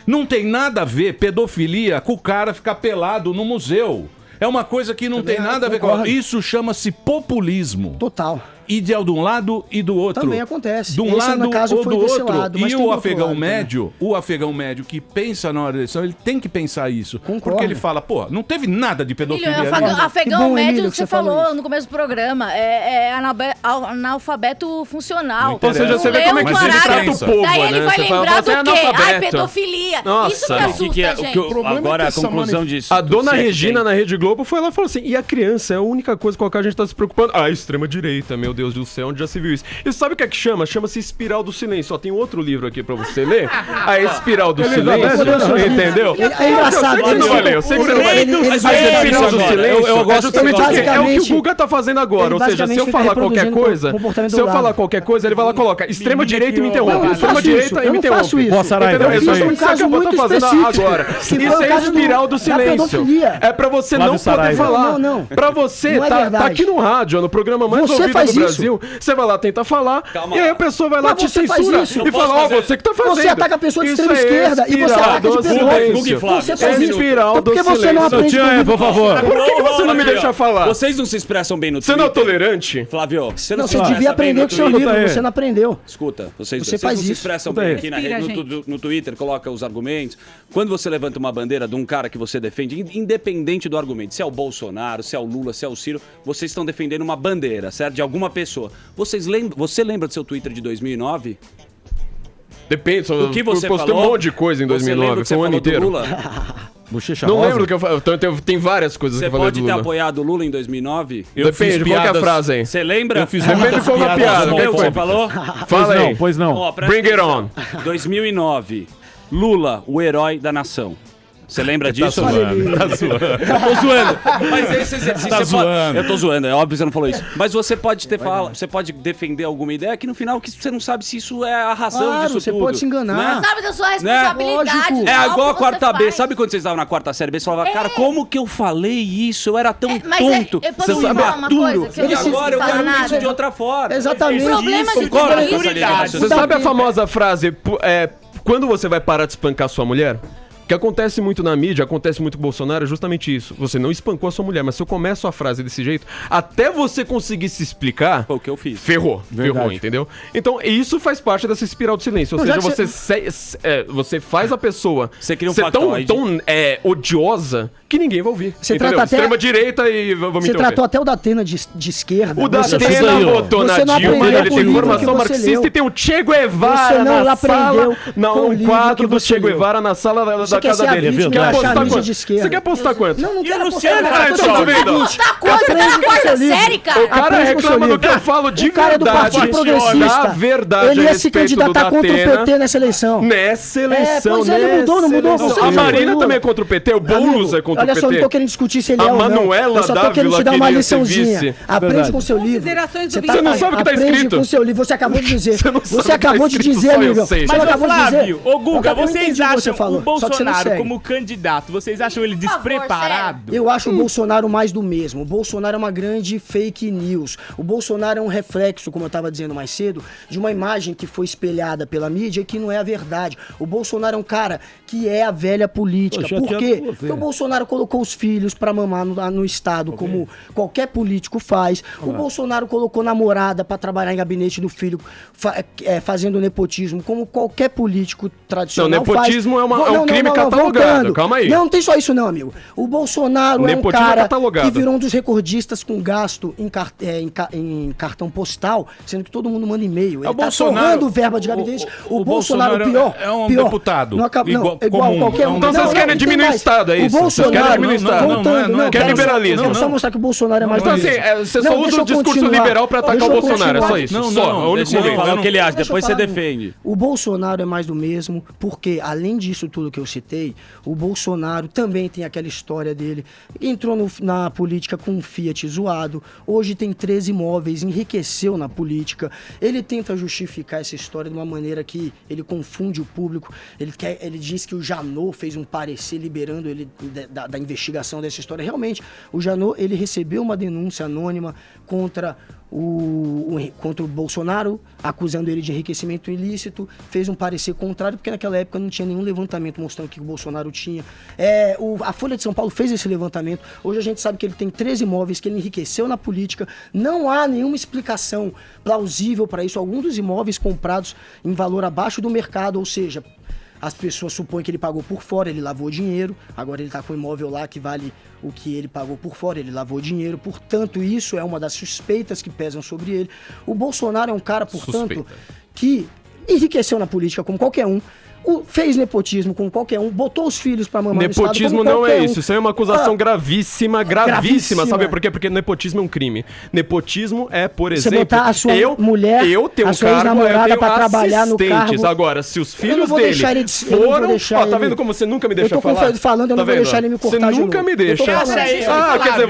Não tem nada a ver pedofilia com o cara ficar pelado no museu. É uma coisa que não tem nada a ver com... Isso chama-se populismo. Total. ideal de um lado e do outro. Também acontece. De um Esse, lado no caso, ou foi do desse outro. lado, mas E tem o do outro afegão lado médio, que pensa na hora da eleição, ele tem que pensar isso. Concordo. Porque ele fala, pô, não teve nada de pedofilia. Afegão médio, você falou no começo do programa, é analfabeto funcional. Ou seja, você vê como é que ele trata o povo, daí ele vai lembrar do quê? Ai, pedofilia. Isso que assusta a gente. Agora a conclusão disso. A dona Regina na Rede Globo foi lá e falou assim, e a criança é a única coisa com a qual a gente tá se preocupando. Ah, extrema-direita, meu Deus do céu, onde já se viu isso? E sabe o que é que chama? Chama-se Espiral do Silêncio. Ó, tem outro livro aqui pra você ler. A Espiral do Silêncio, entendeu? É engraçado. Eu sei que você não vai... A Espiral do Silêncio é justamente o quê? É o que o Guga tá fazendo agora. Ou seja, se eu falar qualquer coisa, ele vai lá e coloca extrema-direita e me interrompe. Extrema-direita e me interrompe. Boa, Saraiva, é isso que você tá fazendo agora. Isso é Espiral do Silêncio. É pra você não poder falar. Pra você, tá aqui no rádio, no programa mais ouvido do Brasil, você vai lá tentar falar, e aí a pessoa vai lá te censura e fala, ó, você que tá fazendo. Você ataca a pessoa de extrema esquerda e você ataca de pedófilo. Você faz isso. Por que você não aprende comigo? Por favor. Por que você não me deixa falar? Vocês não se expressam bem no Twitter. Você não é tolerante? Flávio, você não se devia aprender com o seu livro, você não aprendeu. Escuta, vocês faz não isso. se expressam bem aqui na rede, no Twitter, coloca os argumentos. Quando você levanta uma bandeira de um cara que você defende, independente do argumento, se é o Bolsonaro, se é o Lula, se é o Ciro, vocês estão defendendo uma bandeira, certo? De alguma pessoa. Você lembra do seu Twitter de 2009? Depende, o que você postei falou? um monte de coisa em 2009, foi um ano inteiro. Bochecha não rosa? lembro do que eu falei. Tem várias coisas que eu falei do Lula. Você pode ter apoiado o Lula em 2009? Depende, qual que é a frase aí? Você lembra? Eu fiz depende de qual é a piada. O que você falou? Fala aí. Pois não. Ó, Bring it on. 2009. Lula, o herói da nação. Você lembra disso? Tá zoando. Eu tô zoando. Mas esse exercício Tá zoando. Eu tô zoando, é óbvio que você não falou isso. Mas você pode você pode defender alguma ideia que no final você não sabe se isso é a razão disso você tudo. pode se enganar. Né? Sabe da sua responsabilidade. É igual a quarta B. Sabe quando vocês estavam na quarta série B? Você falava, cara, como que eu falei isso? Eu era tão tonto. Você sabe tudo. E agora eu quero isso de outra forma. Exatamente. O problema de Você sabe a famosa frase, quando você vai parar de espancar sua mulher? O que acontece muito na mídia, acontece muito com o Bolsonaro, é justamente isso. Você não espancou a sua mulher, mas se eu começo a frase desse jeito, até você conseguir se explicar... Foi o que eu fiz. Ferrou, entendeu? Então, isso faz parte dessa espiral de silêncio. Ou seja, você faz a pessoa ser tão odiosa que ninguém vai ouvir. Você trata até... Extrema-direita e vamos Você tratou até o Datena de esquerda. O Datena votou na Dilma, ele tem formação marxista e tem o Che Guevara na sala... Não, um quadro do Che Guevara na sala da casa dele. Você quer postar quanto? Não quero postar coisa na quarta série, cara. O cara reclama do que eu falo de verdade. Da verdade. Ele ia se candidatar contra o PT nessa eleição. Nessa eleição, ele mudou, não mudou? A Marina também é contra o PT, o Boulos é contra o PT. Olha só, não tô querendo discutir se ele é ou não. A Manuela eu só tô querendo te dar uma liçãozinha. Aprende com o seu livro. Você não sabe o que tá escrito. Aprende com o seu livro. Você acabou de dizer. Você acabou de dizer, amigo. Mas, Flávio, ô Guga, vocês acham o Bolsonaro como candidato, vocês acham ele despreparado? Eu acho o Bolsonaro mais do mesmo. O Bolsonaro é uma grande fake news. O Bolsonaro é um reflexo, como eu estava dizendo mais cedo, de uma imagem que foi espelhada pela mídia e que não é a verdade. O Bolsonaro é um cara que é a velha política. Por quê? Porque o Bolsonaro colocou os filhos para mamar no Estado, como qualquer político faz. O Bolsonaro colocou namorada para trabalhar em gabinete do filho, fazendo nepotismo, como qualquer político tradicional faz. Não, nepotismo é um crime catalogado. Calma aí. Não tem só isso não, amigo. O Bolsonaro é um cara que virou um dos recordistas com gasto em cartão postal, sendo que todo mundo manda e-mail. Ele tá torrando verba de gabinete. O Bolsonaro pior. É um deputado. Igual qualquer um. Então vocês querem diminuir o Estado, é isso? O Bolsonaro, não quer liberalismo. Quero só mostrar que o Bolsonaro é mais então assim, você só usa o discurso liberal pra atacar o Bolsonaro, é só isso. Não, deixa ele falar o que ele acha, depois você defende. O Bolsonaro é mais do mesmo, porque além disso tudo que eu citei, o Bolsonaro também tem aquela história dele. Entrou na política com um Fiat zoado, hoje tem 13 imóveis, enriqueceu na política. Ele tenta justificar essa história de uma maneira que ele confunde o público. Ele diz que o Janot fez um parecer liberando ele da investigação dessa história. Realmente, o Janot, ele recebeu uma denúncia anônima contra contra o Bolsonaro, acusando ele de enriquecimento ilícito, fez um parecer contrário, porque naquela época não tinha nenhum levantamento mostrando que o Bolsonaro tinha. A Folha de São Paulo fez esse levantamento. Hoje a gente sabe que ele tem 13 imóveis, que ele enriqueceu na política. Não há nenhuma explicação plausível para isso. Alguns dos imóveis comprados em valor abaixo do mercado, ou seja, as pessoas supõem que ele pagou por fora, ele lavou dinheiro, agora ele está com um imóvel lá que vale o que ele pagou por fora, ele lavou dinheiro, portanto, isso é uma das suspeitas que pesam sobre ele. O Bolsonaro é um cara, portanto, que enriqueceu na política como qualquer um, fez nepotismo com qualquer um, botou os filhos pra mamar nepotismo no estado, não é isso, isso é uma acusação gravíssima, sabe por quê? Porque nepotismo é um crime. Nepotismo é, por exemplo, você botar a sua mulher, eu tenho a sua ex-namorada pra trabalhar no cargo. Agora, se os filhos dele foram... tá vendo como você nunca me deixa falar? Eu não vou deixar ele me cortar Você nunca me deixa. Quer dizer,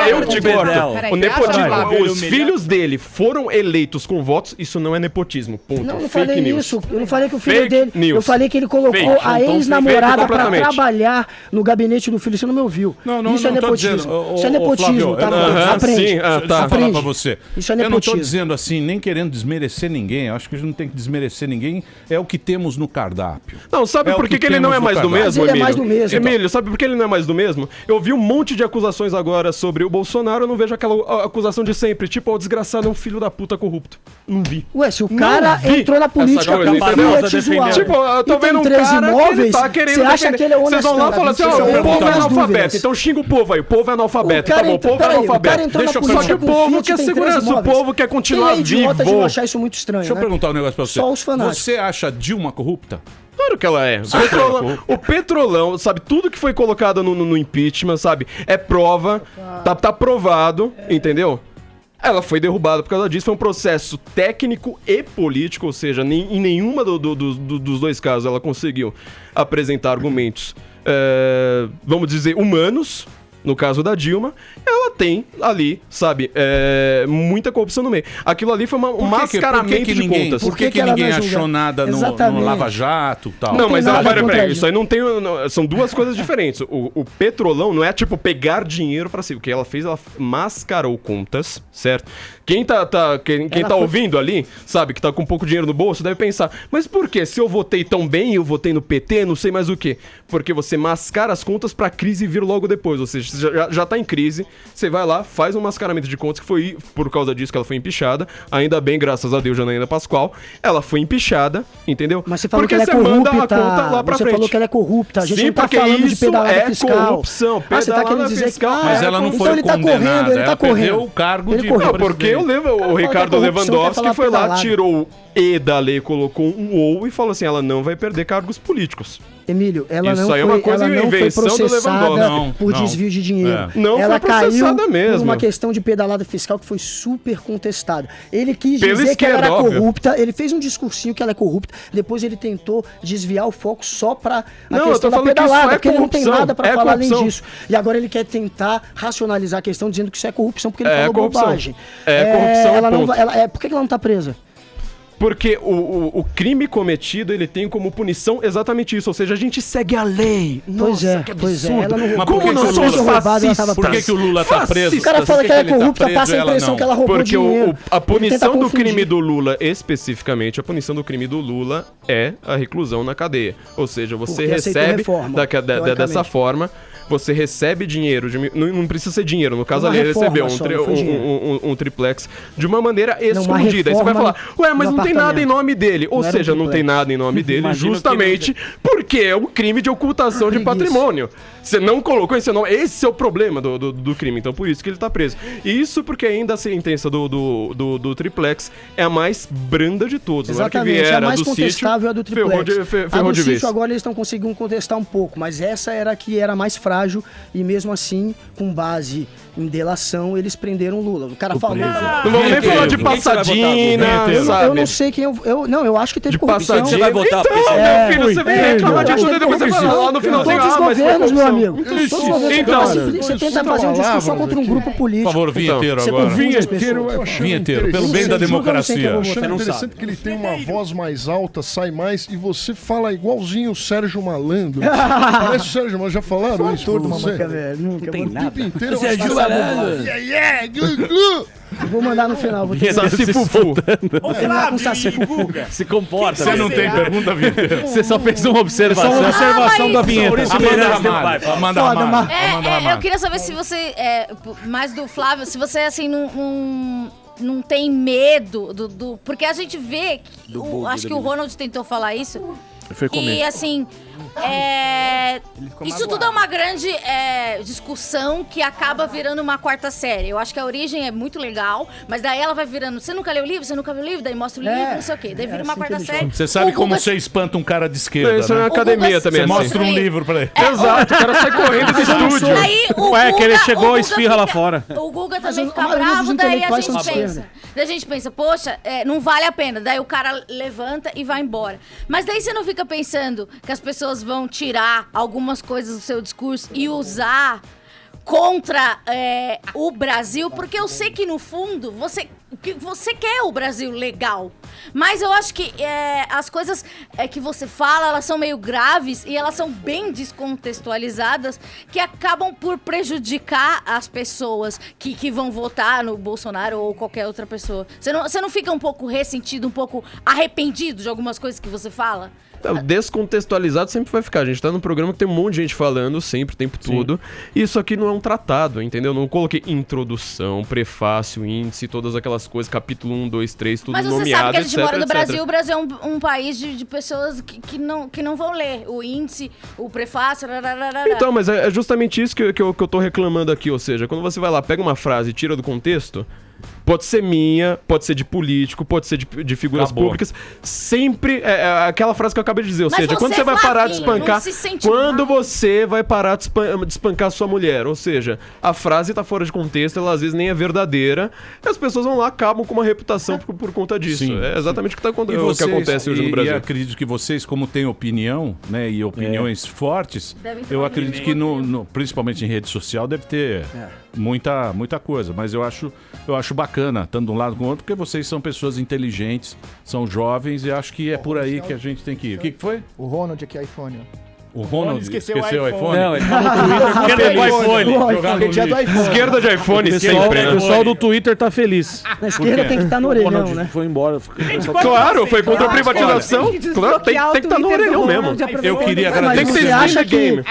eu te corto. O nepotismo, os filhos dele foram eleitos com votos, isso não é nepotismo, ponto. Não falei isso, eu não falei que o filho dele... Eu falei que ele colocou a ex-namorada pra trabalhar no gabinete do filho. Você não me ouviu. Isso é nepotismo. Isso é nepotismo, tá? Aprende. Deixa eu falar pra você. Isso é nepotismo. Eu não tô dizendo assim, nem querendo desmerecer ninguém. Eu acho que a gente não tem que desmerecer ninguém. É o que temos no cardápio. Não, sabe por que ele não é mais do mesmo, Emílio? Ele é mais do mesmo. Emílio, sabe por que ele não é mais do mesmo? Eu vi um monte de acusações agora sobre o Bolsonaro, eu não vejo aquela acusação de sempre. Tipo, o desgraçado é um filho da puta corrupto. Não vi. Ué, se o cara entrou na política com tipo, eu tô vendo um cara imóveis, que ele tá querendo você acha que ele é honesto? Vocês vão lá e falam assim, o povo é analfabeto. Então xinga o povo aí, o povo é analfabeto. Tá bom, o povo é analfabeto. Só que o povo quer segurança, o povo quer continuar vivo. De achar isso muito estranho, Deixa eu perguntar um negócio pra você. Só os fanáticos. Você acha Dilma corrupta? Claro que ela é. O Petrolão, sabe, tudo que foi colocado no impeachment, sabe, é prova, tá provado, entendeu? Ela foi derrubada por causa disso, foi um processo técnico e político, ou seja, em nenhuma dos dois casos ela conseguiu apresentar argumentos, vamos dizer, humanos. No caso da Dilma, ela tem ali, sabe, muita corrupção no meio. Aquilo ali foi um mascaramento de contas. Por que ninguém achou nada no Lava Jato e tal? Não, mas peraí, isso aí não tem... são duas coisas diferentes. O Petrolão não é, tipo, pegar dinheiro pra si. O que ela fez, ela mascarou contas, certo? Quem tá ouvindo ali, sabe, que tá com pouco dinheiro no bolso, deve pensar, mas por quê? Se eu votei tão bem, eu votei no PT, não sei mais o quê. Porque você mascara as contas pra crise vir logo depois, ou seja, você já tá em crise, você vai lá, faz um mascaramento de contas, que foi por causa disso que ela foi empichada, ainda bem, graças a Deus, Janaína Pascoal, ela foi empichada, entendeu? Mas você falou que ela é corrupta, manda a conta lá pra frente. Você falou que ela é corrupta, a gente não tá falando de pedalada fiscal. Corrupção, você tá querendo dizer que... Mas ela não foi condenada, ela perdeu o cargo de presidente. Porque o Ricardo Lewandowski foi lá, tirou o E da lei, colocou um OU e falou assim, ela não vai perder cargos políticos. Emílio, ela não foi processada por desvio de dinheiro. Ela caiu por uma questão de pedalada fiscal que foi super contestada. Ele quis dizer que ela era corrupta, ele fez um discursinho que ela é corrupta, depois ele tentou desviar o foco só pra a questão da pedalada, porque ele não tem nada pra falar além disso. E agora ele quer tentar racionalizar a questão dizendo que isso é corrupção, porque ele falou bobagem. Corrupção. Por que ela não tá presa? Porque o crime cometido, ele tem como punição exatamente isso. Ou seja, a gente segue a lei. Nossa, que absurdo. Ela não... Mas como nós somos fascistas? Por que o Lula tá preso? O cara fala que ela é corrupta, passa a impressão que ela roubou dinheiro. Porque a punição do crime do Lula, especificamente, a punição do crime do Lula é a reclusão na cadeia. Ou seja, você recebe dessa forma... Você recebe dinheiro, não precisa ser dinheiro, no caso ali ele recebeu um triplex de uma maneira escondida. Aí você vai falar, ué, mas não tem nada em nome dele. Ou seja, não tem nada em nome dele justamente porque é um crime de ocultação de patrimônio. Você não colocou esse nome, esse é o problema do crime, então por isso que ele tá preso. Isso porque ainda a sentença do triplex é a mais branda de todos. Exatamente, a mais contestável é a do triplex. A do sítio agora eles estão conseguindo contestar um pouco, mas essa era a que era mais frágil. E mesmo assim, com base em delação, eles prenderam o Lula. O cara falou... Não vamos nem falar de passadinha, sabe? Eu não sei quem eu acho que teve corrupção. Você vai votar então, meu filho, você vem reclamar de tudo e depois você vai lá no finalzinho. Todos os governos, meu amigo. Todos os governos. Você tenta fazer um discurso só contra um grupo político. Por favor, vinheteiro agora. Vinheteiro, pelo bem da democracia. Eu achando interessante que ele tem uma voz mais alta, sai mais, e você fala igualzinho o Sérgio Malandro. Parece o Sérgio Malandro, já falaram isso? Nunca, velho. Nunca. Não tem nada. Sérgio Malandro. Vou mandar no final. Vou Saci Fufu. Vou terminar com Saci Fufu. Se comporta. Você não tem pergunta, Vinheteiro? Você só fez uma observação. Só uma observação da vinheta. Por isso Amanda Ramalho. Eu queria saber se você, mais do Flávio, se você, assim, não tem medo porque a gente vê, acho que o Ronald tentou falar isso, e assim, isso tudo é uma grande discussão que acaba virando uma quarta série. Eu acho que a origem é muito legal, mas daí ela vai virando, você nunca leu o livro? Você nunca viu o livro? Daí mostra o livro, não sei o quê. Daí vira uma quarta série. Você sabe como você espanta um cara de esquerda, isso é na academia também. Você mostra um livro pra ele. Exato, o cara sai correndo do estúdio. Ué, que ele chegou e esfirra lá fora. O Guga também fica bravo, daí a gente pensa. Daí a gente pensa, poxa, não vale a pena. Daí o cara levanta e vai embora. Mas daí você não fica pensando que as pessoas vão tirar algumas coisas do seu discurso e usar contra o Brasil, porque eu sei que no fundo você quer o Brasil legal, mas eu acho que as coisas que você fala, elas são meio graves e elas são bem descontextualizadas, que acabam por prejudicar as pessoas que vão votar no Bolsonaro ou qualquer outra pessoa. Você não fica um pouco ressentido, um pouco arrependido de algumas coisas que você fala? Descontextualizado sempre vai ficar. A gente tá num programa que tem um monte de gente falando sempre, o tempo todo. E isso aqui não é um tratado, entendeu? Não coloquei introdução, prefácio, índice, todas aquelas coisas, capítulo 1, 2, 3, tudo nomeado, etc. Mas você sabe que a gente mora no etc. Brasil. O Brasil é um país de pessoas que não vão ler o índice, o prefácio. Então, mas é justamente isso que eu tô reclamando aqui. Ou seja, quando você vai lá, pega uma frase e tira do contexto, pode ser minha, pode ser de político, pode ser de figuras públicas. Sempre é aquela frase que eu acabei de dizer. Ou seja, quando você vai parar de espancar. Quando você vai parar de espancar sua mulher. Ou seja, a frase tá fora de contexto, ela às vezes nem é verdadeira. E as pessoas vão lá, acabam com uma reputação por conta disso. Sim, é exatamente o que acontece hoje no Brasil. E acredito que vocês, como têm opinião, né, e opiniões fortes, eu acredito que principalmente em rede social deve ter muita coisa. Mas eu acho bacana, tanto de um lado como do outro, porque vocês são pessoas inteligentes, são jovens, e acho que é por aí que a gente tem que ir. O que foi? O Ronald aqui, iPhone. O Ronald esqueceu o iPhone? Não, ele tá no Twitter do iPhone. Esquerda de iPhone sempre, né? O pessoal do Twitter tá feliz. Na esquerda tem que estar no orelhão, né? Foi embora. Claro, foi contra a privatização. Claro, tem que estar no orelhão mesmo. Eu queria agradecer. Tem que ter acha que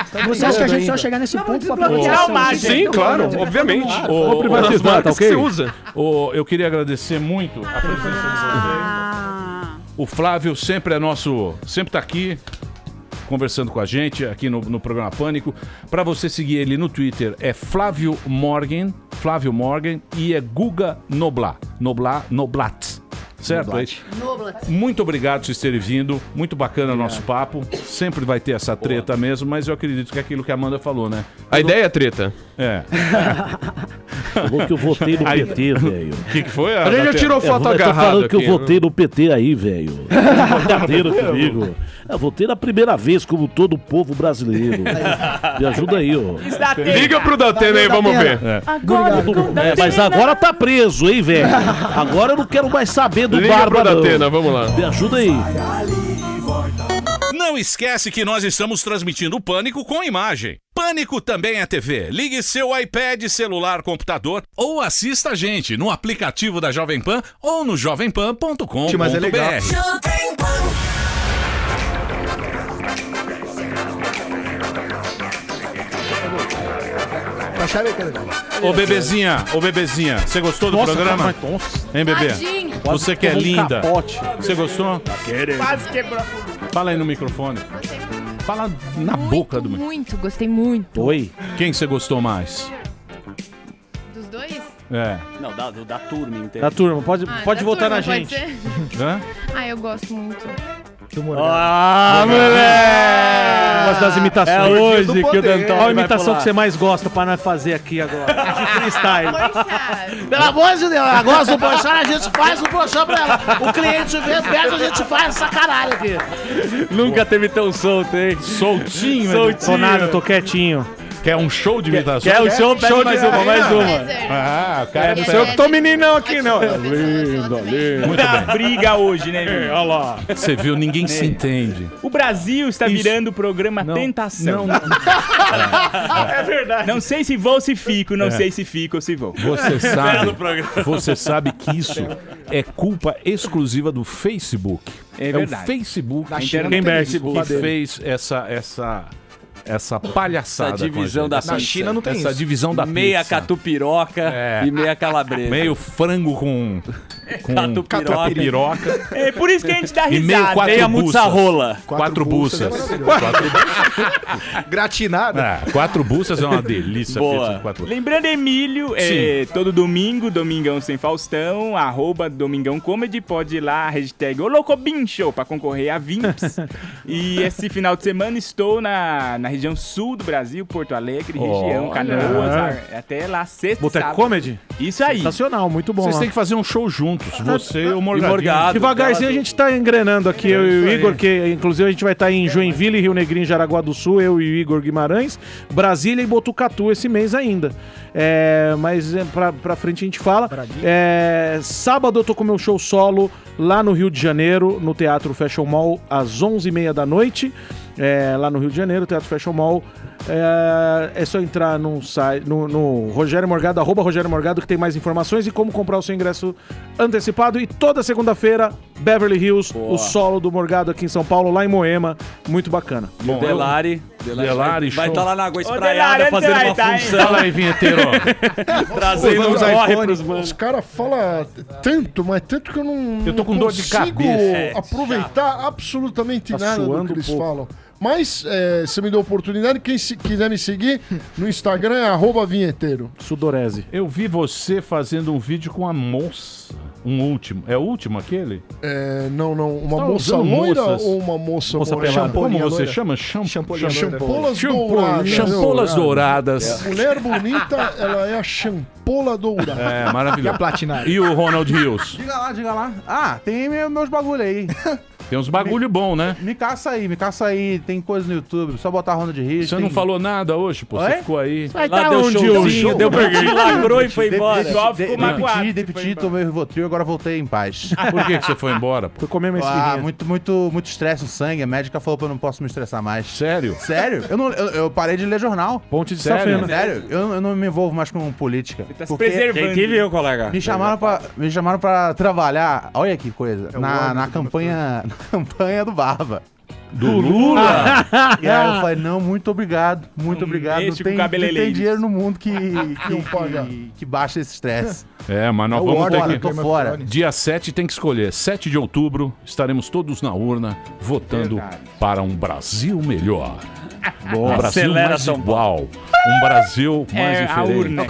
a gente só chegar nesse ponto pra privatização? Sim, claro, obviamente. Vou privatizar, tá ok? Você usa. Eu queria agradecer muito a presença de vocês. O Flávio sempre tá aqui conversando com a gente aqui no programa Pânico. Para você seguir ele no Twitter é Flávio Morgan, e é Guga Noblat. Certo? Muito obrigado por vocês terem vindo. Muito bacana o nosso papo. Sempre vai ter essa treta mesmo, mas eu acredito que é aquilo que a Amanda falou, né? A ideia é treta. Falou que eu votei no PT, velho. O que foi? A gente já tirou foto agarrada. Eu tô falando que eu votei no PT aí, velho. Brincadeira comigo. Eu votei na primeira vez, como todo o povo brasileiro. Me ajuda aí, ó. Liga pro Datena aí, vamos ver. Mas agora tá preso, hein, velho? Agora eu não quero mais saber do Bárbaro. Liga pro Datena, vamos lá. Me ajuda aí. Não esquece que nós estamos transmitindo o Pânico com imagem. Pânico também é TV. Ligue seu iPad, celular, computador ou assista a gente no aplicativo da Jovem Pan ou no jovempan.com.br. Mas é legal. Ô bebezinha, você gostou do programa? Hein, bebê? Você que é linda. Você gostou? Quase quebrou. Fala aí no microfone. Fala na boca do microfone. Gostei muito. Oi. Quem você gostou mais? Dos dois? Não, da turma inteira. Da turma, pode votar na gente. Hã? Eu gosto muito. Moleque! Gosto das imitações. É hoje que o Danton. Qual a imitação que você mais gosta pra nós fazer aqui agora? De freestyle. Pelo amor de Deus, agora do Boixá a gente faz o Boixá pra ela. O cliente vê, pede, a gente faz essa caralho aqui. Nunca teve tão solto, hein? Soltinho. Tô nada, tô quietinho. Quer um show de imitação? Quer um show? Pede mais uma. Ah, o cara Não sei eu que tô meninão aqui, não. Lindo. Muito Tá bem. briga hoje, né, meu? Olha lá. Você viu, ninguém se entende. O Brasil está virando o programa Tentação. É verdade. Não sei se vou ou se fico, não sei se fico ou se vou. Você sabe que isso é culpa exclusiva do Facebook. É verdade. O Facebook que fez essa palhaçada. Essa divisão da Na China não tem essa isso. divisão da meia pizza. catupiroca e meia calabresa. Meio frango com catupiroca. É por isso que a gente dá E meio risada. quatro Meia buças. mussarrola. Quatro buças. Gratinada. 4 buças é uma delícia. Boa. Pizza de 4 buças. Lembrando, Emílio, todo domingo, Domingão Sem Faustão, @Domingão Comedy, pode ir lá, hashtag #Olocobincho pra concorrer a Vimps. E esse final de semana estou na região sul do Brasil, Porto Alegre, região, Canoas, até lá, sexta, Boteco sábado. Comedy? Isso aí. Sensacional, muito bom. Vocês lá. têm que fazer um show juntos, você e o Morgadinho. Morgado. Devagarzinho a gente tá engrenando aqui, eu e o Igor, que inclusive a gente vai estar em Joinville, Rio Negrinho, Jaraguá do Sul, eu e o Igor Guimarães, Brasília e Botucatu esse mês ainda. Mas pra frente a gente fala. Sábado eu tô com meu show solo lá no Rio de Janeiro, no Teatro Fashion Mall, às 11h30 da noite. Lá no Rio de Janeiro, Teatro Fashion Mall. É só entrar no site, no Rogério Morgado, @Rogério Morgado, que tem mais informações e como comprar o seu ingresso antecipado. E toda segunda-feira, Beverly Hills, o solo do Morgado aqui em São Paulo, lá em Moema. Muito bacana. E o Delari vai estar lá na água espraiada fazendo uma função. Fala aí, vinheteiro. Trazendo os corre pros manos. Os caras falam tanto, mas tanto que eu não Eu tô com dor de consigo cabeça. aproveitar absolutamente Tá nada do suando que eles pouco. falam. Mas você me deu a oportunidade. Quem quiser me seguir no Instagram é @vinheteiro. Sudorese. Eu vi você fazendo um vídeo com a moça. Um último. É o último aquele? Não. Uma Tá moça usando loira moças? ou uma moça Moça morena? pelada. Como você loira. chama? Champolas douradas. Champolas douradas. Mulher bonita, ela é a champola dourada. É, maravilhoso. Platinada. E o Ronald Rios? Diga lá. Ah, tem meus bagulho aí. Tem uns bagulho bom, né? Me caça aí. Tem coisa no YouTube. Só botar Ronald Rios. Você não falou nada hoje, pô. Você Oi? ficou aí. Vai Lá tá deu onde showzinho, o deu burger, lagrou e foi embora. Depeti, tomei Rivotril, agora voltei em paz. Por que você foi embora? Fui comer minha esfirrinha. Muito estresse no sangue. A médica falou que eu não posso me estressar mais. Sério? Sério? Eu parei de ler jornal. Ponte de Sério? Safena. Sério? Eu não me envolvo mais com política. Tá se Porque preservando. Quem te viu, colega? me chamaram pra trabalhar, olha que coisa, na campanha do Barba. Do Lula? E aí eu falei, não, muito obrigado. Não mexe com tem cabeleireiros. dinheiro no mundo que baixa esse estresse. Mas nós vamos ter que... Tô fora. Dia 7 tem que escolher. 7 de outubro, estaremos todos na urna votando para um Brasil melhor. Um Brasil Acelera, mais São igual. Um Brasil mais A diferente. urna.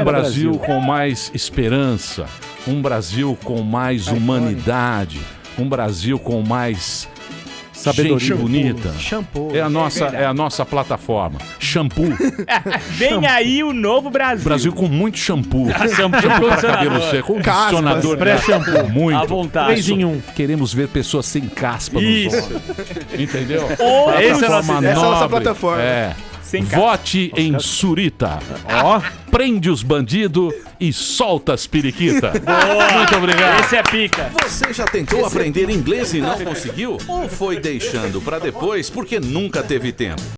Um Brasil com mais esperança. Um Brasil com mais humanidade. Um Brasil com mais Sabedoria. gente bonita. Shampoo. É a nossa plataforma. Shampoo. Vem aí o novo Brasil. Brasil com muito shampoo. Shampoo para cabelo seco. Condicionador. Pré-shampoo. Muito. À vontade. 3 em 1. Queremos ver pessoas sem caspa Isso. nos olhos. Entendeu? Essa é a Plataforma essa é a nossa nobre. plataforma. Sem caspa. Vote em Surita. Prende os bandidos e solta as periquitas. Muito obrigado. Esse é pica. Você já tentou aprender inglês e não conseguiu? Ou foi deixando pra depois porque nunca teve tempo?